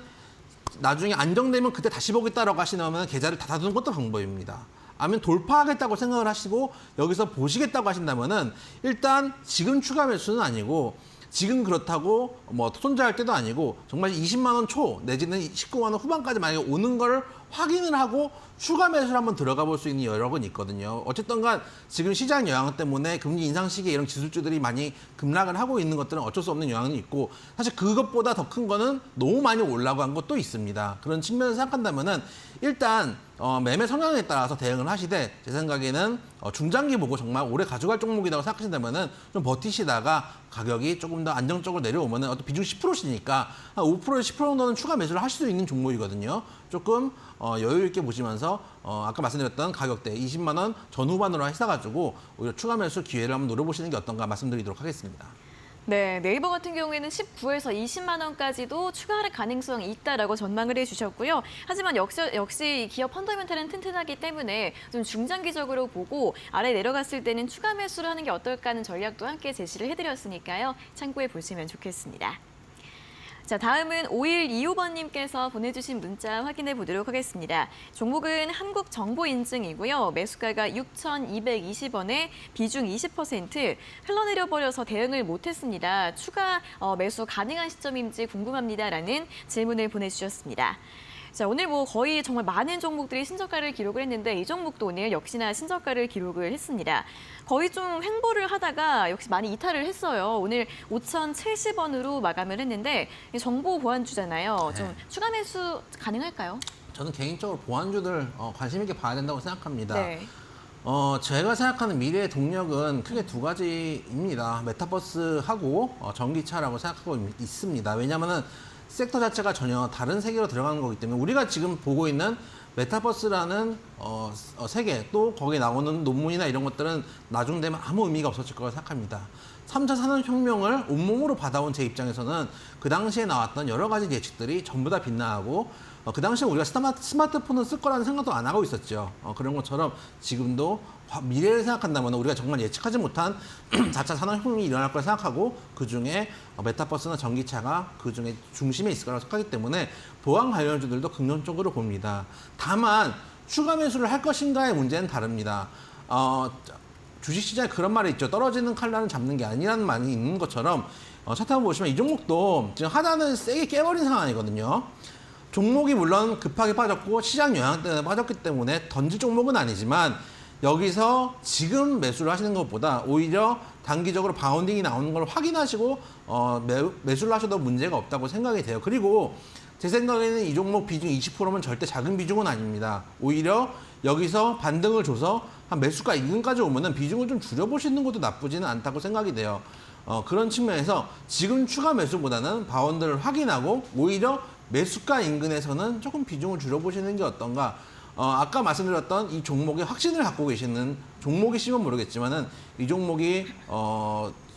나중에 안정되면 그때 다시 보겠다라고 하시면 계좌를 닫아두는 것도 방법입니다. 아니면 돌파하겠다고 생각을 하시고 여기서 보시겠다고 하신다면은 일단 지금 추가 매수는 아니고 지금 그렇다고 뭐 손절할 때도 아니고 정말 20만 원 초 내지는 19만 원 후반까지 만약에 오는 걸 확인을 하고 추가 매수를 한번 들어가 볼 수 있는 여력은 있거든요. 어쨌든 간 지금 시장 영향 때문에 금리 인상 시기에 이런 기술주들이 많이 급락을 하고 있는 것들은 어쩔 수 없는 영향이 있고 사실 그것보다 더 큰 거는 너무 많이 올라간 것도 있습니다. 그런 측면에서 생각한다면은 일단 매매 성향에 따라서 대응을 하시되 제 생각에는 중장기 보고 정말 오래 가져갈 종목이라고 생각하신다면은 좀 버티시다가 가격이 조금 더 안정적으로 내려오면은 어떤 비중 10%시니까 한 5%, 10% 정도는 추가 매수를 하실 수 있는 종목이거든요. 조금 여유 있게 보시면서 아까 말씀드렸던 가격대 20만 원 전후반으로 하셔가지고 오히려 추가 매수 기회를 한번 노려보시는 게 어떤가 말씀드리도록 하겠습니다. 네, 네이버 같은 경우에는 19에서 20만 원까지도 추가 하락 가능성이 있다라고 전망을 해주셨고요. 하지만 역시 기업 펀더멘탈은 튼튼하기 때문에 좀 중장기적으로 보고 아래 내려갔을 때는 추가 매수를 하는 게 어떨까 하는 전략도 함께 제시를 해드렸으니까요. 참고해 보시면 좋겠습니다. 자, 다음은 5125번님께서 보내주신 문자 확인해 보도록 하겠습니다. 종목은 한국정보인증이고요. 매수가가 6,220원에 비중 20% 흘러내려 버려서 대응을 못했습니다. 추가 매수 가능한 시점인지 궁금합니다라는 질문을 보내주셨습니다. 자, 오늘 거의 정말 많은 종목들이 신저가를 기록을 했는데 이 종목도 오늘 역시나 신저가를 기록을 했습니다. 거의 좀 횡보를 하다가 역시 많이 이탈을 했어요. 오늘 5,070원으로 마감을 했는데 정보 보완주잖아요. 좀 추가 매수 가능할까요? 저는 개인적으로 보안주들 관심 있게 봐야 된다고 생각합니다. 네. 제가 생각하는 미래의 동력은 크게 두 가지입니다. 메타버스하고 전기차라고 생각하고 있습니다. 왜냐하면 섹터 자체가 전혀 다른 세계로 들어가는 거기 때문에 우리가 지금 보고 있는 메타버스라는 세계 또 거기에 나오는 논문이나 이런 것들은 나중 되면 아무 의미가 없어질 거라고 생각합니다. 3차 산업혁명을 온몸으로 받아온 제 입장에서는 그 당시에 나왔던 여러 가지 예측들이 전부 다 빗나가고 그 당시에 우리가 스마트폰을 쓸 거라는 생각도 안 하고 있었죠. 그런 것처럼 지금도 미래를 생각한다면 우리가 정말 예측하지 못한 4차 산업혁명이 일어날 걸 생각하고 그중에 메타버스나 전기차가 그중에 중심에 있을 거라고 생각하기 때문에 보안 관련주들도 긍정적으로 봅니다. 다만 추가 매수를 할 것인가의 문제는 다릅니다. 주식시장에 그런 말이 있죠. 떨어지는 칼날은 잡는 게 아니라는 말이 있는 것처럼 차트 한번 보시면 이 종목도 지금 하단을 세게 깨버린 상황이거든요. 종목이 물론 급하게 빠졌고 시장 영향 때문에 빠졌기 때문에 던질 종목은 아니지만 여기서 지금 매수를 하시는 것보다 오히려 단기적으로 바운딩이 나오는 걸 확인하시고 매수를 하셔도 문제가 없다고 생각이 돼요. 그리고 제 생각에는 이 종목 비중 20%면 절대 작은 비중은 아닙니다. 오히려 여기서 반등을 줘서 한 매수가 이근까지 오면은 비중을 좀 줄여보시는 것도 나쁘지는 않다고 생각이 돼요. 그런 측면에서 지금 추가 매수보다는 바운드를 확인하고 오히려 매수가 인근에서는 조금 비중을 줄여보시는 게 어떤가. 아까 말씀드렸던 이 종목에 확신을 갖고 계시는 종목이시면 모르겠지만은 이 종목이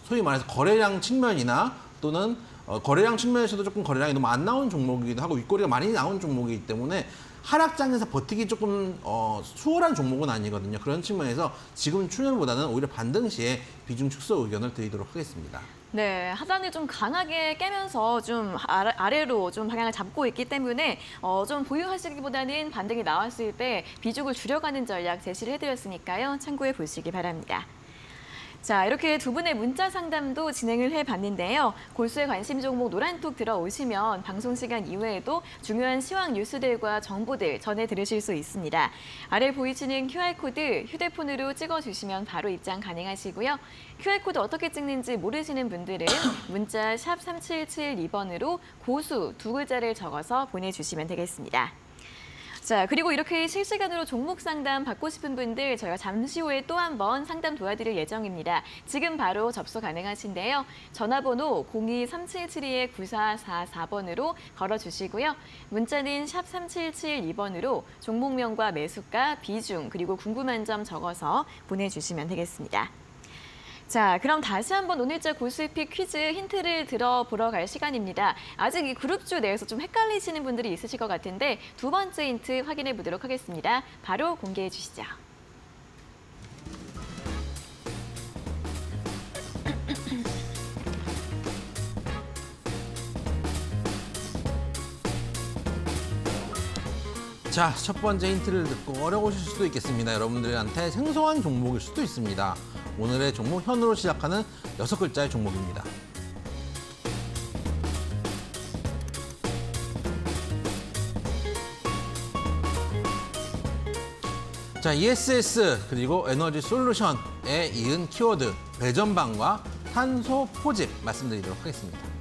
소위 말해서 거래량 측면이나 또는 거래량 측면에서도 조금 거래량이 너무 안 나온 종목이기도 하고 윗꼬리가 많이 나온 종목이기 때문에 하락장에서 버티기 조금 수월한 종목은 아니거든요. 그런 측면에서 지금 출연보다는 오히려 반등 시에 비중 축소 의견을 드리도록 하겠습니다. 네, 하단을 좀 강하게 깨면서 좀 아래로 좀 방향을 잡고 있기 때문에 좀 보유하시기보다는 반등이 나왔을 때 비중을 줄여가는 전략 제시를 해드렸으니까요. 참고해 보시기 바랍니다. 자, 이렇게 두 분의 문자 상담도 진행을 해봤는데요. 골수의 관심 종목 노란톡 들어오시면 방송 시간 이외에도 중요한 시황 뉴스들과 정보들 전해 들으실 수 있습니다. 아래 보이시는 QR코드 휴대폰으로 찍어주시면 바로 입장 가능하시고요. QR코드 어떻게 찍는지 모르시는 분들은 문자 샵 3772번으로 고수 두 글자를 적어서 보내주시면 되겠습니다. 자, 그리고 이렇게 실시간으로 종목 상담 받고 싶은 분들 저희가 잠시 후에 또 한 번 상담 도와드릴 예정입니다. 지금 바로 접수 가능하신데요. 전화번호 02-3772-9444번으로 걸어주시고요. 문자는 샵 3772번으로 종목명과 매수가, 비중, 그리고 궁금한 점 적어서 보내주시면 되겠습니다. 자, 그럼 다시 한번 오늘자 골수익픽 퀴즈 힌트를 들어보러 갈 시간입니다. 아직 이 그룹주 내에서 좀 헷갈리시는 분들이 있으실 것 같은데 두 번째 힌트 확인해 보도록 하겠습니다. 바로 공개해 주시죠. 자, 첫 번째 힌트를 듣고 어려우실 수도 있겠습니다. 여러분들한테 생소한 종목일 수도 있습니다. 오늘의 종목 현으로 시작하는 6글자의 종목입니다. 자, ESS 그리고 에너지 솔루션에 이은 키워드 배전방과 탄소 포집 말씀드리도록 하겠습니다.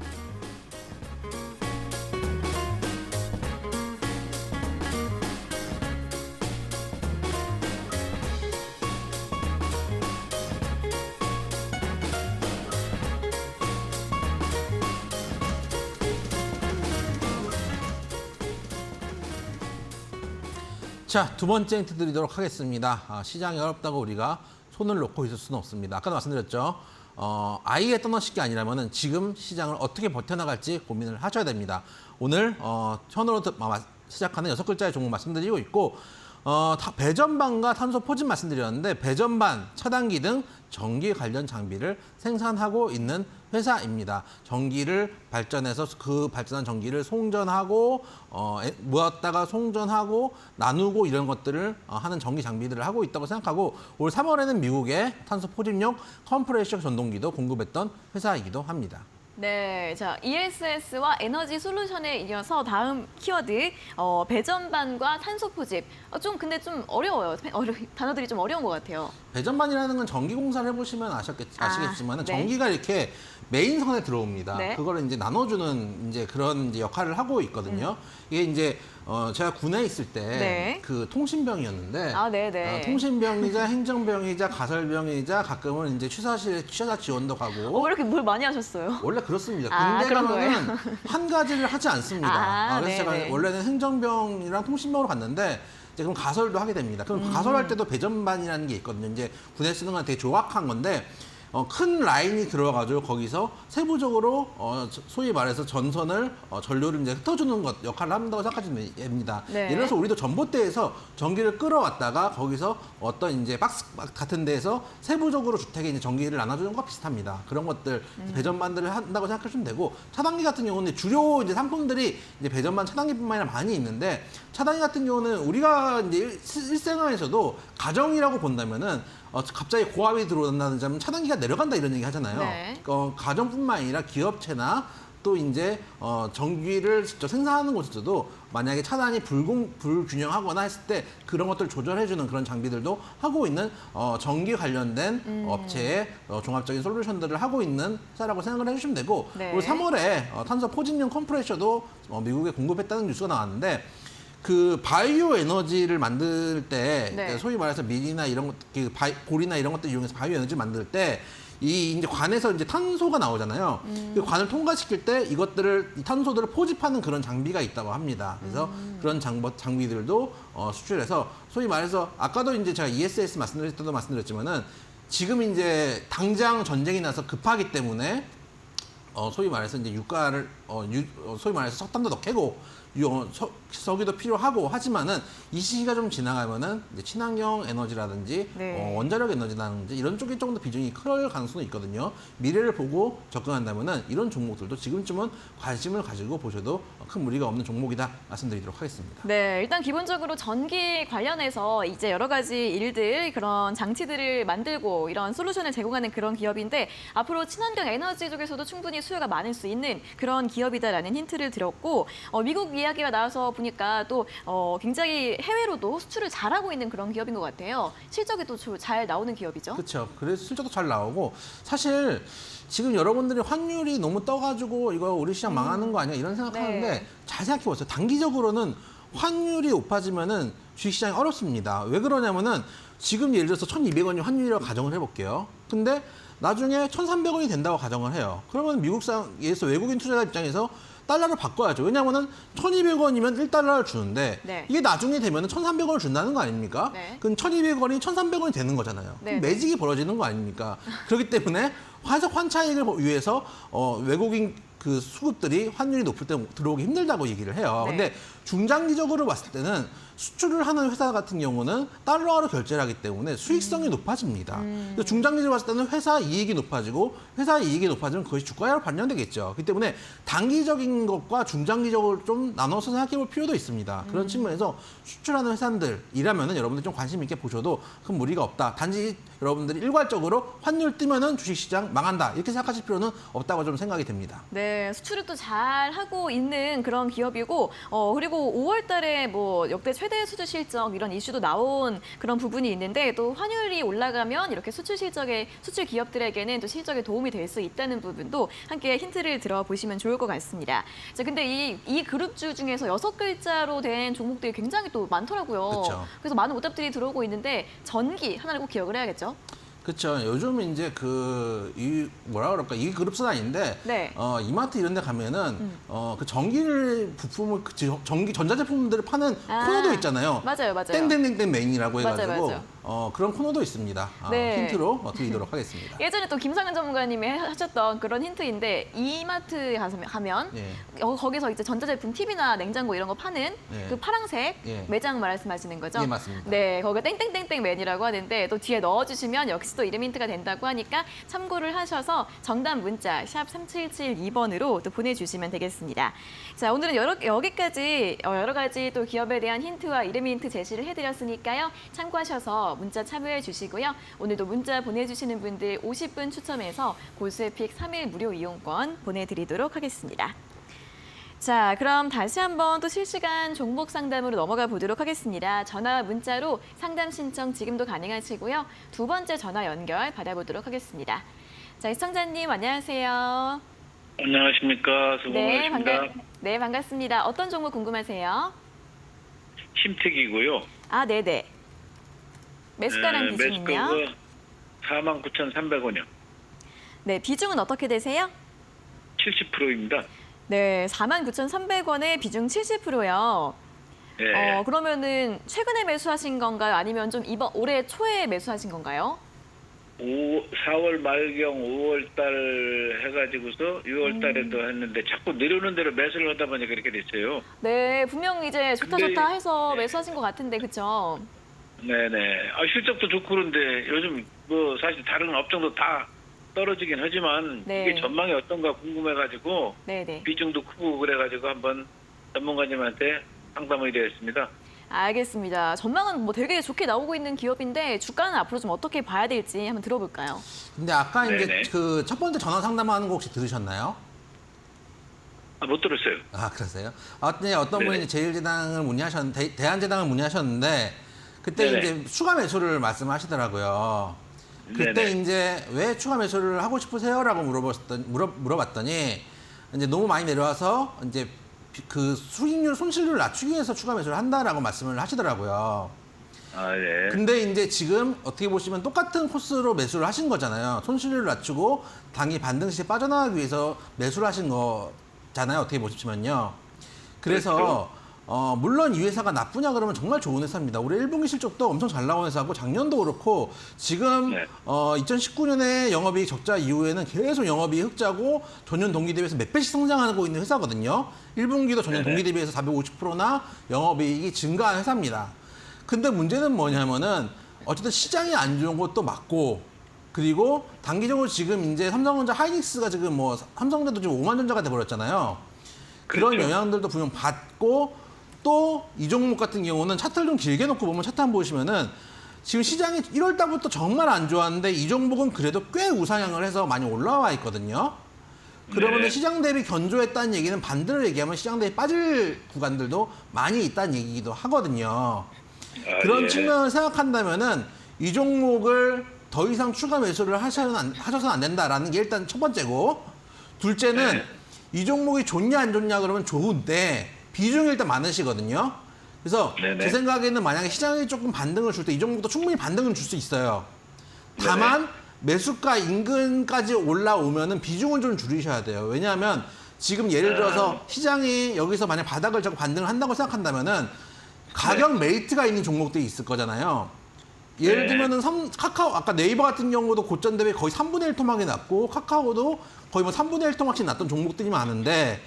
자, 두 번째 힌트 드리도록 하겠습니다. 시장이 어렵다고 우리가 손을 놓고 있을 수는 없습니다. 아까도 말씀드렸죠. 아예 떠나실 게 아니라면 지금 시장을 어떻게 버텨나갈지 고민을 하셔야 됩니다. 오늘 현으로 시작하는 6글자의 종목 말씀드리고 있고 배전반과 탄소 포집 말씀드렸는데 배전반, 차단기 등 전기 관련 장비를 생산하고 있는 회사입니다. 전기를 발전해서 그 발전한 전기를 송전하고 모았다가 송전하고 나누고 이런 것들을 하는 전기 장비들을 하고 있다고 생각하고 올 3월에는 미국에 탄소 포집용 컴프레셔 전동기도 공급했던 회사이기도 합니다. 네, 자 ESS와 에너지 솔루션에 이어서 다음 키워드 배전반과 탄소 포집. 근데 좀 어려워요. 단어들이 좀 어려운 것 같아요. 배전반이라는 건 전기 공사를 해보시면 아시겠지만 네. 전기가 이렇게 메인선에 들어옵니다. 네. 그거를 이제 나눠주는 이제 그런 이제 역할을 하고 있거든요. 이게 이제 제가 군에 있을 때 네. 그 통신병이었는데 네네. 통신병이자 행정병이자 가설병이자 가끔은 이제 취사실에 취사 지원도 가고 왜 이렇게 뭘 많이 하셨어요? 원래 그렇습니다. 군대 그런 가면은 한 가지를 하지 않습니다. 그래서 네네. 제가 원래는 행정병이랑 통신병으로 갔는데 이제 그럼 가설도 하게 됩니다. 그럼 가설할 때도 배전반이라는 게 있거든요. 이제 군에 쓰는 건 되게 조악한 건데 큰 라인이 들어가지고 거기서 세부적으로 소위 말해서 전선을 전류를 이제 흩어주는 것 역할을 한다고 생각하시면 됩니다. 네. 예를 들어서 우리도 전봇대에서 전기를 끌어왔다가 거기서 어떤 이제 박스 같은 데에서 세부적으로 주택에 이제 전기를 나눠주는 것과 비슷합니다. 그런 것들 배전반들을 한다고 생각하시면 되고 차단기 같은 경우는 주요 이제 상품들이 이제 배전반 차단기뿐만 아니라 많이 있는데 차단기 같은 경우는 우리가 이제 일생활에서도 가정이라고 본다면은 갑자기 고압이 들어온다든지 하면 차단기가 내려간다 이런 얘기 하잖아요. 네. 가정뿐만 아니라 기업체나 또 이제 전기를 직접 생산하는 곳에서도 만약에 차단이 불균형하거나 했을 때 그런 것들을 조절해주는 그런 장비들도 하고 있는 전기 관련된 업체의 종합적인 솔루션들을 하고 있는 회사라고 생각을 해주시면 되고 네. 올 3월에 탄소 포집용 컴프레셔도 미국에 공급했다는 뉴스가 나왔는데 그 바이오 에너지를 만들 때 네. 소위 말해서 밀이나 이런 것, 골이나 이런 것들 이용해서 바이오 에너지를 만들 때 이 이제 관에서 이제 탄소가 나오잖아요. 그 관을 통과시킬 때 이 탄소들을 포집하는 그런 장비가 있다고 합니다. 그래서 그런 장비들도 수출해서 소위 말해서 아까도 이제 제가 ESS 말씀드릴 때도 말씀드렸지만은 지금 이제 당장 전쟁이 나서 급하기 때문에 소위 말해서 이제 유가를 소위 말해서 석탄도 더 캐고 석유도 필요하고 하지만은 이 시기가 좀 지나가면은 이제 친환경 에너지라든지 네. 원자력 에너지라든지 이런 쪽이 조금 더 비중이 클 가능성이 있거든요. 미래를 보고 접근한다면은 이런 종목들도 지금쯤은 관심을 가지고 보셔도 큰 무리가 없는 종목이다 말씀드리도록 하겠습니다. 네, 일단 기본적으로 전기 관련해서 이제 여러 가지 일들, 그런 장치들을 만들고 이런 솔루션을 제공하는 그런 기업인데 앞으로 친환경 에너지 쪽에서도 충분히 수요가 많을 수 있는 그런 기업이다라는 힌트를 드렸고 미국 이야기가 나와서 보니까 또 굉장히 해외로도 수출을 잘하고 있는 그런 기업인 것 같아요. 실적이 또 잘 나오는 기업이죠. 그렇죠. 그래서 실적도 잘 나오고 사실 지금 여러분들이 환율이 너무 떠가지고 이거 우리 시장 망하는 거 아니야 이런 생각하는데 네. 잘 생각해 보세요. 단기적으로는 환율이 높아지면은 주식시장이 어렵습니다. 왜 그러냐면은 지금 예를 들어서 1,200원이 환율이라고 가정을 해볼게요. 근데 나중에 1,300원이 된다고 가정을 해요. 그러면 미국에서 외국인 투자자 입장에서 달러를 바꿔야죠. 왜냐하면 1,200원이면 1달러를 주는데 네. 이게 나중에 되면 1,300원을 준다는 거 아닙니까? 네. 그럼 1,200원이 1,300원이 되는 거잖아요. 네. 그럼 매직이 벌어지는 거 아닙니까? 그렇기 때문에 환차익을 위해서 외국인 그 수급들이 환율이 높을 때 들어오기 힘들다고 얘기를 해요. 네. 근데 중장기적으로 봤을 때는 수출을 하는 회사 같은 경우는 달러로 결제를 하기 때문에 수익성이 높아집니다. 그래서 중장기적으로 봤을 때는 회사 이익이 높아지고 회사 이익이 높아지면 그것이 주가로 반영되겠죠. 그렇기 때문에 단기적인 것과 중장기적으로 좀 나눠서 생각해 볼 필요도 있습니다. 그런 측면에서 수출하는 회사들이라면 여러분들 좀 관심 있게 보셔도 큰 무리가 없다. 단지 여러분들이 일괄적으로 환율 뜨면은 주식시장 망한다. 이렇게 생각하실 필요는 없다고 좀 생각이 됩니다. 네, 수출을 또 잘 하고 있는 그런 기업이고 그리고 5월 달에 뭐 역대 최대 수출 실적 이런 이슈도 나온 그런 부분이 있는데 또 환율이 올라가면 이렇게 수출 기업들에게는 또 실적에 도움이 될 수 있다는 부분도 함께 힌트를 들어보시면 좋을 것 같습니다. 자, 근데 이 그룹주 중에서 6글자로 된 종목들이 굉장히 또 많더라고요. 그렇죠. 그래서 많은 오답들이 들어오고 있는데 전기 하나를 꼭 기억을 해야겠죠. 그렇죠. 요즘 이제 이 뭐라 그럴까 이 그룹은 아닌데 네. 이마트 이런 데 가면은 그 전기를 부품을 전기 전자제품들을 파는 아, 코너도 있잖아요. 맞아요. 땡땡땡땡 메인이라고 맞아요, 해가지고 맞아요. 그런 코너도 있습니다. 네. 힌트로 드리도록 하겠습니다. 예전에 또 김상현 전문가님이 하셨던 그런 힌트인데 이마트 가면 예. 거기서 이제 전자제품 TV나 냉장고 이런 거 파는 예. 그 파랑색 예. 매장 말씀하시는 거죠? 예, 맞습니다. 네, 거기가 땡땡땡땡 맨이라고 하는데 또 뒤에 넣어주시면 역시 또 이름 힌트가 된다고 하니까 참고를 하셔서 정답 문자 샵 3772번으로 또 보내주시면 되겠습니다. 자, 오늘은 여기까지 여러 가지 또 기업에 대한 힌트와 이름 힌트 제시를 해드렸으니까요. 참고하셔서 문자 참여해 주시고요. 오늘도 문자 보내주시는 분들 50분 추첨해서 고수의픽 3일 무료 이용권 보내드리도록 하겠습니다. 자, 그럼 다시 한번 또 실시간 종목 상담으로 넘어가 보도록 하겠습니다. 전화와 문자로 상담 신청 지금도 가능하시고요. 두 번째 전화 연결 받아보도록 하겠습니다. 자, 시청자님 안녕하세요. 안녕하십니까. 수고하셨습니다. 네, 반갑습니다. 어떤 종목 궁금하세요? 심택이고요. 아, 네네. 매수가랑 비중은요? 매수가가 49,300원이요. 네, 비중은 어떻게 되세요? 70%입니다. 네, 49,300원에 비중 70%요. 네. 그러면은 최근에 매수하신 건가요? 아니면 좀 올해 초에 매수하신 건가요? 4월 말경 5월 달 해가지고서 6월 달에도 했는데 자꾸 내려오는 대로 매수를 하다 보니까 그렇게 됐어요. 네, 분명 이제 좋다 근데- 좋다 해서 네. 매수하신 것 같은데, 그쵸? 네네. 실적도 좋고 그런데 요즘 뭐 사실 다른 업종도 다 떨어지긴 하지만 네. 이게 전망이 어떤가 궁금해가지고 네네. 비중도 크고 그래가지고 한번 전문가님한테 상담을 드렸습니다. 알겠습니다. 전망은 뭐 되게 좋게 나오고 있는 기업인데 주가는 앞으로 좀 어떻게 봐야 될지 한번 들어볼까요? 근데 아까 이제 네네. 그 첫 번째 전화 상담하는 거 혹시 들으셨나요? 못 들었어요. 아, 그러세요? 어떤 네네. 분이 제일제당을 문의하셨는데, 대한제당을 문의하셨는데, 그때 네네. 이제 추가 매수를 말씀하시더라고요. 그때 네네. 이제 왜 추가 매수를 하고 싶으세요? 라고 물어봤더니, 이제 너무 많이 내려와서, 이제 그 수익률, 손실률을 낮추기 위해서 추가 매수를 한다라고 말씀을 하시더라고요. 아, 네. 근데 이제 지금 어떻게 보시면 똑같은 코스로 매수를 하신 거잖아요. 손실률을 낮추고 단기 반등 시에 빠져나가기 위해서 매수를 하신 거잖아요. 어떻게 보시면요. 그래서 그렇죠. 물론 이 회사가 나쁘냐 그러면 정말 좋은 회사입니다. 올해 1분기 실적도 엄청 잘 나온 회사고 작년도 그렇고 지금 네. 2019년에 영업이익 적자 이후에는 계속 영업이익 흑자고 전년 동기 대비해서 몇 배씩 성장하고 있는 회사거든요. 1분기도 전년 네네. 동기 대비해서 450%나 영업이익이 증가한 회사입니다. 근데 문제는 뭐냐면은 어쨌든 시장이 안 좋은 것도 맞고 그리고 단기적으로 지금 이제 삼성전자 하이닉스가 지금 뭐 삼성전자도 지금 5만 전자가 돼버렸잖아요. 그런 그렇죠. 영향들도 분명 받고 또 이 종목 같은 경우는 차트를 좀 길게 놓고 보면 차트 한번 보시면은 지금 시장이 1월 달부터 정말 안 좋았는데 이 종목은 그래도 꽤 우상향을 해서 많이 올라와 있거든요. 그러면 네. 시장 대비 견조했다는 얘기는 반대로 얘기하면 시장 대비 빠질 구간들도 많이 있다는 얘기기도 하거든요. 아, 그런 예. 측면을 생각한다면은 이 종목을 더 이상 추가 매수를 하셔서는 안 된다라는 게 일단 첫 번째고 둘째는 네. 이 종목이 좋냐 안 좋냐 그러면 좋은데 비중이 일단 많으시거든요. 그래서 네네. 제 생각에는 만약에 시장이 조금 반등을 줄 때 이 종목도 충분히 반등을 줄 수 있어요. 다만 매수가 인근까지 올라오면은 비중을 좀 줄이셔야 돼요. 왜냐하면 지금 예를 들어서 시장이 여기서 만약 바닥을 잡고 반등을 한다고 생각한다면은 가격 메리트가 있는 종목들이 있을 거잖아요. 예를 네. 들면은 카카오 아까 네이버 같은 경우도 고점 대비 거의 3분의 1 토막이 났고 카카오도 거의 뭐 3분의 1 토막씩 났던 종목들이 많은데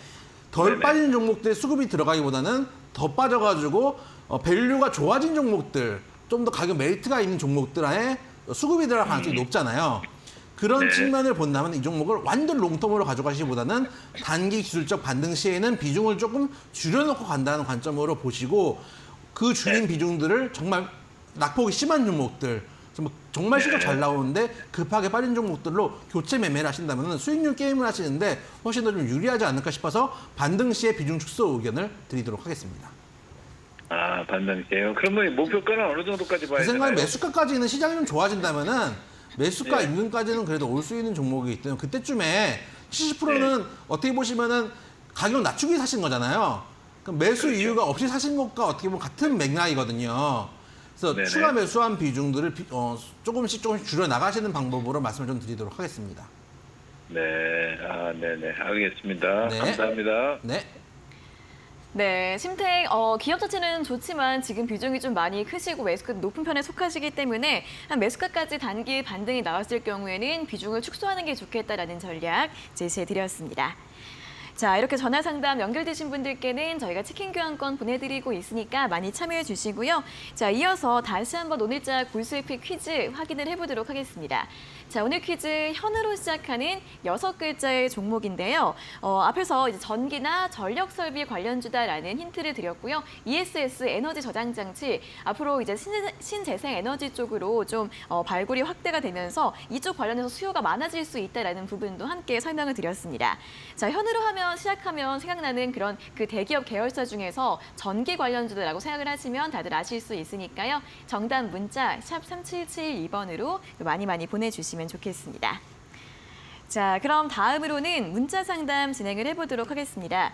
덜 네네. 빠진 종목들의 수급이 들어가기보다는 더 빠져가지고 밸류가 좋아진 종목들 좀 더 가격 메리트가 있는 종목들에 수급이 들어갈 가능성이 높잖아요. 그런 네. 측면을 본다면 이 종목을 완전 롱텀으로 가져가시기보다는 단기 기술적 반등 시에는 비중을 조금 줄여놓고 간다는 관점으로 보시고 그 줄인 네. 비중들을 정말 낙폭이 심한 종목들 정말 실적 네. 잘 나오는데 급하게 빠진 종목들로 교체 매매를 하신다면 수익률 게임을 하시는데 훨씬 더 좀 유리하지 않을까 싶어서 반등 시에 비중 축소 의견을 드리도록 하겠습니다. 아, 반등세요. 그러면 목표가는 어느 정도까지 봐야 제 생각에 되나요? 매수가까지는 시장이 좀 좋아진다면은 매수가 네. 인근까지는 그래도 올 수 있는 종목이기 때문에 그때쯤에 70%는 어떻게 보시면은 가격 낮추기 사신 거잖아요. 그럼 매수 그렇죠. 이유가 없이 사신 것과 어떻게 보면 같은 맥락이거든요. 그래서 네네. 추가 매수한 비중들을 조금씩 줄여 나가시는 방법으로 말씀을 좀 드리도록 하겠습니다. 네, 네네, 알겠습니다. 네. 감사합니다. 네. 네, 심택 기업 자체는 좋지만 지금 비중이 좀 많이 크시고 매수가 높은 편에 속하시기 때문에 한 매수가까지 단기 반등이 나왔을 경우에는 비중을 축소하는 게 좋겠다라는 전략 제시해드렸습니다. 자, 이렇게 전화 상담 연결되신 분들께는 저희가 치킨 교환권 보내드리고 있으니까 많이 참여해 주시고요. 자, 이어서 다시 한번 오늘자 골수익 퀴즈 확인을 해보도록 하겠습니다. 자, 오늘 퀴즈 현으로 시작하는 6글자의 종목인데요. 앞에서 이제 전기나 전력 설비 관련주다라는 힌트를 드렸고요. ESS 에너지 저장 장치 앞으로 이제 신재생 에너지 쪽으로 좀 발굴이 확대가 되면서 이쪽 관련해서 수요가 많아질 수 있다라는 부분도 함께 설명을 드렸습니다. 자, 현으로 시작하면 생각나는 그런 그 대기업 계열사 중에서 전기 관련주다라고 생각을 하시면 다들 아실 수 있으니까요. 정답 문자 샵 3772번으로 많이 보내주시면 좋겠습니다. 자, 그럼 다음으로는 문자 상담 진행을 해보도록 하겠습니다.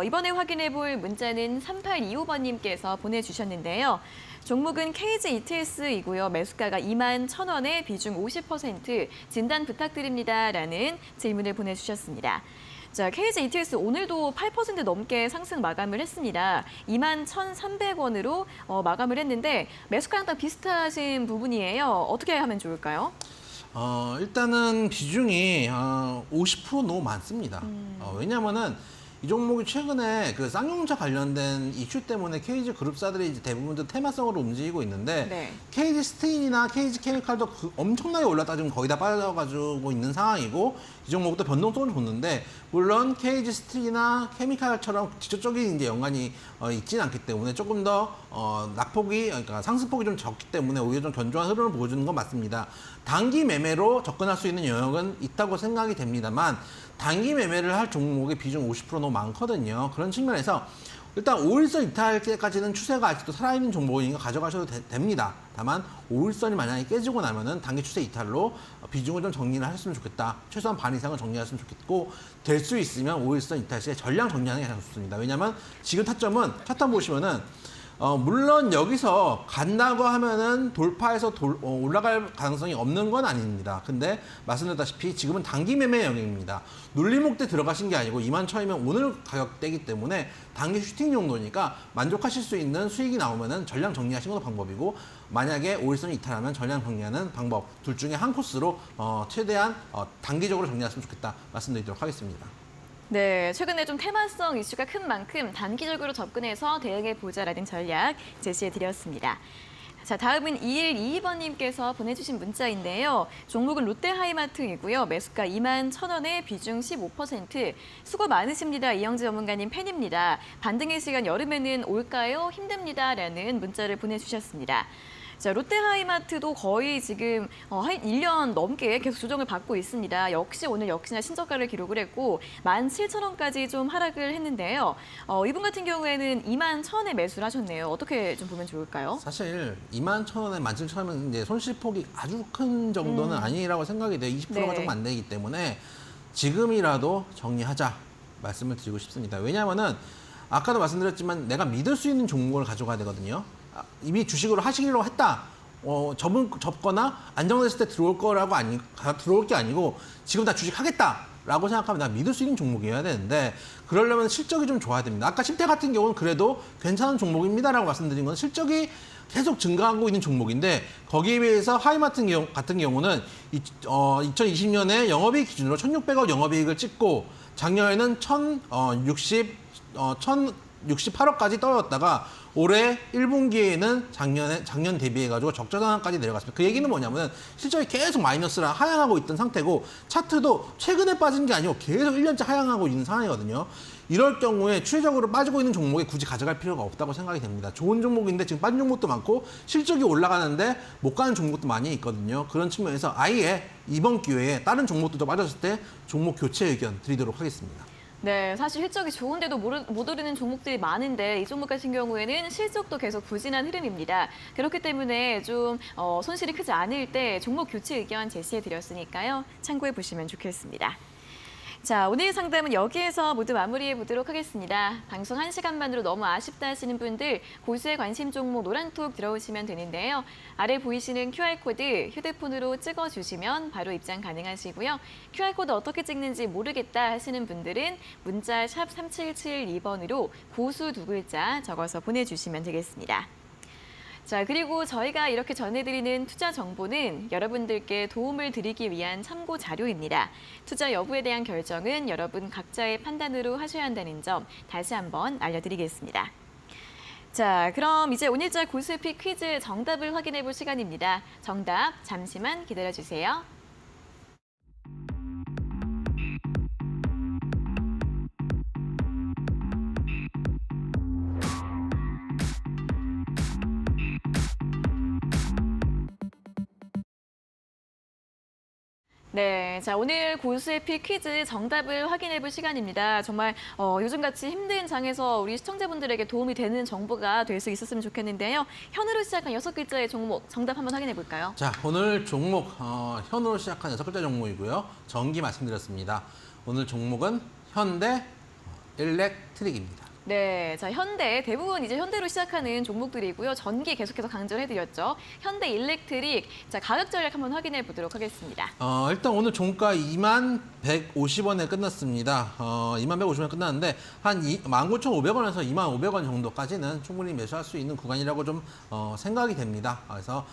이번에 확인해 볼 문자는 3825번님께서 보내주셨는데요. 종목은 KG ETS이고요. 매수가가 21,000원에 비중 50% 진단 부탁드립니다라는 질문을 보내주셨습니다. 자, KG ETS 오늘도 8% 넘게 상승 마감을 했습니다. 21,300원으로 마감을 했는데 매수가랑 다 비슷하신 부분이에요. 어떻게 하면 좋을까요? 일단은 비중이 50% 너무 많습니다. 왜냐하면은 이 종목이 최근에 그 쌍용차 관련된 이슈 때문에 KG 그룹사들이 이제 대부분 테마성으로 움직이고 있는데 네. KG 스틸이나 KG 케미칼도 엄청나게 올랐다 지금 거의 다 빠져가지고 있는 상황이고 이 종목도 변동성을 줬는데 물론 KG 스틸이나 케미칼처럼 직접적인 이제 연관이 있지는 않기 때문에 조금 더 낙폭이 그러니까 상승폭이 좀 적기 때문에 오히려 좀 견조한 흐름을 보여주는 건 맞습니다. 단기 매매로 접근할 수 있는 영역은 있다고 생각이 됩니다만 단기 매매를 할 종목의 비중 50% 너무 많거든요. 그런 측면에서 일단 5일선 이탈까지는 추세가 아직도 살아있는 종목이니까 가져가셔도 됩니다. 다만 5일선이 만약에 깨지고 나면은 단기 추세 이탈로 비중을 좀 정리를 하셨으면 좋겠다. 최소한 반 이상은 정리하셨으면 좋겠고 될 수 있으면 5일선 이탈 시에 전량 정리하는 게 가장 좋습니다. 왜냐하면 지금 타점은 차트 보시면은 물론 여기서 간다고 하면은 돌파해서 올라갈 가능성이 없는 건 아닙니다. 근데 말씀드렸다시피 지금은 단기 매매 영역입니다. 눌림목대 들어가신 게 아니고 21,000이면 오늘 가격대이기 때문에 단기 슈팅 정도니까 만족하실 수 있는 수익이 나오면은 전량 정리하시는 것도 방법이고 만약에 5일선이 이탈하면 전량 정리하는 방법 둘 중에 한 코스로 최대한 단기적으로 정리했으면 좋겠다 말씀드리도록 하겠습니다. 네, 최근에 좀 테마성 이슈가 큰 만큼 단기적으로 접근해서 대응해보자라는 전략 제시해드렸습니다. 자, 다음은 2122번님께서 보내주신 문자인데요. 종목은 롯데하이마트이고요. 매수가 21,000원에 비중 15%. 수고 많으십니다. 이영지 전문가님 팬입니다. 반등의 시간 여름에는 올까요? 힘듭니다. 라는 문자를 보내주셨습니다. 자, 롯데하이마트도 거의 지금 한 1년 넘게 계속 조정을 받고 있습니다. 오늘 역시나 신저가를 기록을 했고 17,000원까지 좀 하락을 했는데요. 이분 같은 경우에는 21,000원에 매수를 하셨네요. 어떻게 좀 보면 좋을까요? 사실 21,000원에 17,000원은 이제 손실폭이 아주 큰 정도는 아니라고 생각이 돼요. 20%가 네. 조금 안 되기 때문에 지금이라도 정리하자 말씀을 드리고 싶습니다. 왜냐하면은 아까도 말씀드렸지만 내가 믿을 수 있는 종목을 가져가야 되거든요. 이미 주식으로 하시기로 했다. 접거나 안정됐을 때 들어올 거라고 들어올 게 아니고 지금 다 주식 하겠다라고 생각하면 내가 믿을 수 있는 종목이어야 되는데 그러려면 실적이 좀 좋아야 됩니다. 아까 심태 같은 경우는 그래도 괜찮은 종목입니다라고 말씀드린 건 실적이 계속 증가하고 있는 종목인데 거기에 비해서 하이마트 같은 경우는 2020년에 영업이익 기준으로 1,600억 영업이익을 찍고 작년에는 1,068억까지 떨어졌다가 올해 1분기에는 작년 대비해가지고 적자 상황까지 내려갔습니다. 그 얘기는 뭐냐면 실적이 계속 마이너스라 하향하고 있던 상태고 차트도 최근에 빠진 게 아니고 계속 1년째 하향하고 있는 상황이거든요. 이럴 경우에 추세적으로 빠지고 있는 종목에 굳이 가져갈 필요가 없다고 생각이 됩니다. 좋은 종목인데 지금 빠진 종목도 많고 실적이 올라가는데 못 가는 종목도 많이 있거든요. 그런 측면에서 아예 이번 기회에 다른 종목도 더 빠졌을 때 종목 교체 의견 드리도록 하겠습니다. 네, 사실 실적이 좋은데도 못 오르는 종목들이 많은데 이 종목 같은 경우에는 실적도 계속 부진한 흐름입니다. 그렇기 때문에 좀 손실이 크지 않을 때 종목 교체 의견 제시해드렸으니까요. 참고해 보시면 좋겠습니다. 자, 오늘 상담은 여기에서 모두 마무리해 보도록 하겠습니다. 방송 1시간만으로 너무 아쉽다 하시는 분들 고수의 관심 종목 노란톡 들어오시면 되는데요. 아래 보이시는 QR코드 휴대폰으로 찍어주시면 바로 입장 가능하시고요. QR코드 어떻게 찍는지 모르겠다 하시는 분들은 문자 샵 3772번으로 고수 2글자 적어서 보내주시면 되겠습니다. 자, 그리고 저희가 이렇게 전해드리는 투자 정보는 여러분들께 도움을 드리기 위한 참고 자료입니다. 투자 여부에 대한 결정은 여러분 각자의 판단으로 하셔야 한다는 점 다시 한번 알려드리겠습니다. 자, 그럼 이제 오늘자 고수의 퀴즈 정답을 확인해 볼 시간입니다. 정답 잠시만 기다려주세요. 네, 자 오늘 고수의 퀴즈 정답을 확인해 볼 시간입니다. 정말 요즘같이 힘든 장에서 우리 시청자분들에게 도움이 되는 정보가 될 수 있었으면 좋겠는데요. 현으로 시작한 6글자의 종목 정답 한번 확인해 볼까요? 자, 오늘 종목 현으로 시작한 6글자 종목이고요. 전기 말씀드렸습니다. 오늘 종목은 현대 일렉트릭입니다. 네, 자 현대 대부분 이제 현대로 시작하는 종목들이고요. 전기 계속해서 강조를 해드렸죠. 현대 일렉트릭, 자 가격 전략 한번 확인해 보도록 하겠습니다. 일단 오늘 종가 21,150원에 끝났습니다. 21,150원에 끝났는데 한 19,500원에서 25,000원 정도까지는 충분히 매수할 수 있는 구간이라고 좀 생각이 됩니다. 그래서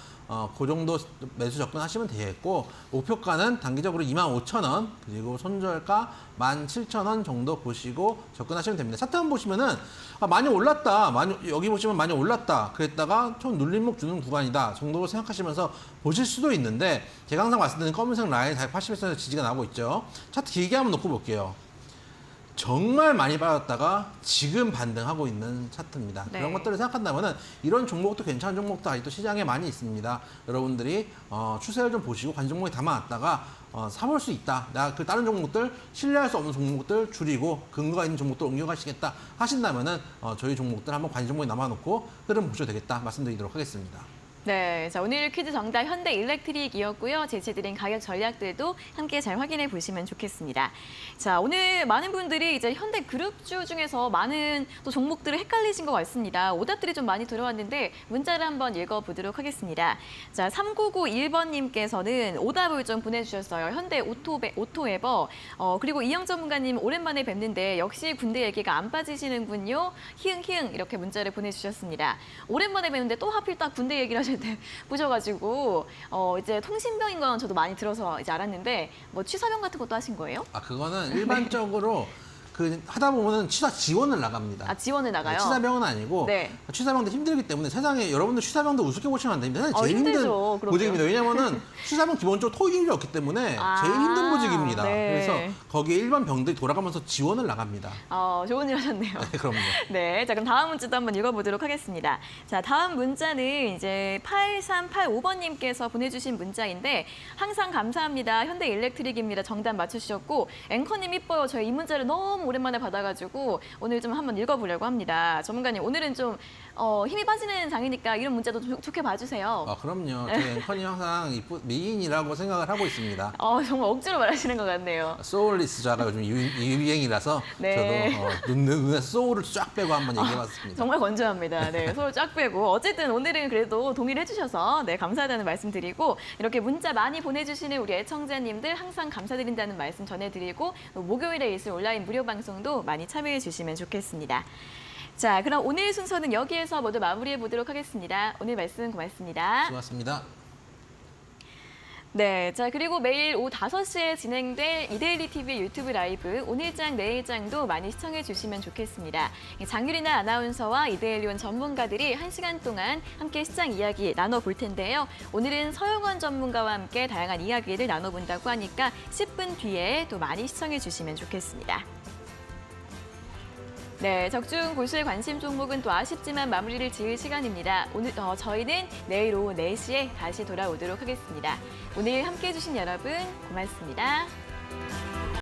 그 정도 매수 접근하시면 되겠고 목표가는 단기적으로 25,000원 그리고 손절가 17,000원 정도 보시고 접근하시면 됩니다. 차트 한번 보시면은 많이 올랐다, 여기 보시면 많이 올랐다 그랬다가 좀 눌림목 주는 구간이다 정도로 생각하시면서 보실 수도 있는데 제가 항상 말씀드리는 검은색 라인 80% 지지가 나오고 있죠. 차트 길게 한번 놓고 볼게요. 정말 많이 빠졌다가 지금 반등하고 있는 차트입니다. 네. 그런 것들을 생각한다면 이런 종목도 괜찮은 종목도 아직도 시장에 많이 있습니다. 여러분들이 추세를 좀 보시고 관심 종목에 담아놨다가 사볼 수 있다. 내가 그 다른 종목들 신뢰할 수 없는 종목들 줄이고 근거가 있는 종목들 옮겨가시겠다 하신다면은 저희 종목들 한번 관심 종목에 남아놓고 흐름 보셔도 되겠다 말씀드리도록 하겠습니다. 네, 자 오늘 퀴즈 정답 현대 일렉트릭이었고요. 제시드린 가격 전략들도 함께 잘 확인해 보시면 좋겠습니다. 자 오늘 많은 분들이 이제 현대 그룹주 중에서 많은 또 종목들을 헷갈리신 것 같습니다. 오답들이 좀 많이 들어왔는데 문자를 한번 읽어보도록 하겠습니다. 자 3991번님께서는 오답을 좀 보내주셨어요. 현대 오토에버 그리고 이영 전문가님 오랜만에 뵙는데 역시 군대 얘기가 안 빠지시는군요. 히응히응 이렇게 문자를 보내주셨습니다. 오랜만에 뵙는데 또 하필 딱 군대 얘기를 하셨는데 보셔가지고 이제 통신병인 건 저도 많이 들어서 이제 알았는데 뭐 취사병 같은 것도 하신 거예요? 그거는 일반적으로 그 하다 보면은 취사 지원을 나갑니다. 지원을 나가요? 취사병은 아니고 네. 취사병도 힘들기 때문에 세상에 여러분들 취사병도 우습게 보시면 안 됩니다. 세상에 제일 힘들죠. 힘든 그럼요. 보직입니다. 왜냐면은 취사병 기본적으로 토익이 없기 때문에 제일 힘든 보직입니다. 네. 그래서 거기에 일반 병들이 돌아가면서 지원을 나갑니다. 좋은 일 하셨네요. 네, 그럼요. 네, 자 그럼 다음 문자도 한번 읽어보도록 하겠습니다. 자 다음 문자는 이제 8385번님께서 보내주신 문자인데 항상 감사합니다. 현대 일렉트릭입니다. 정답 맞추셨고 앵커님 이뻐요. 저희 이 문자를 너무 오랜만에 받아가지고 오늘 좀 한번 읽어보려고 합니다. 전문가님 오늘은 좀 힘이 빠지는 장이니까 이런 문자도 좋게 봐주세요. 그럼요. 저희 앵커님 항상 미인이라고 생각을 하고 있습니다. 정말 억지로 말하시는 것 같네요. 소울리스자가 요즘 유행이라서 네. 저도 눈에 소울을 쫙 빼고 한번 얘기해봤습니다. 정말 건조합니다. 네, 서로 쫙 빼고 어쨌든 오늘은 그래도 동의를 해주셔서 네 감사하다는 말씀 드리고 이렇게 문자 많이 보내주시는 우리 애청자님들 항상 감사드린다는 말씀 전해드리고 목요일에 있을 온라인 무료 방송도 많이 참여해 주시면 좋겠습니다. 자, 그럼 오늘 순서는 여기에서 모두 마무리해 보도록 하겠습니다. 오늘 말씀 고맙습니다. 수고하셨습니다. 네, 자 그리고 매일 오후 5시에 진행될 이데일리 TV 유튜브 라이브 오늘장 내일장도 많이 시청해 주시면 좋겠습니다. 장유리나 아나운서와 이데일리온 전문가들이 1시간 동안 함께 시장 이야기 나눠볼 텐데요. 오늘은 서영원 전문가와 함께 다양한 이야기를 나눠본다고 하니까 10분 뒤에 또 많이 시청해 주시면 좋겠습니다. 네, 적중 고수의 관심 종목은 또 아쉽지만 마무리를 지을 시간입니다. 오늘 저희는 내일 오후 4시에 다시 돌아오도록 하겠습니다. 오늘 함께해 주신 여러분 고맙습니다.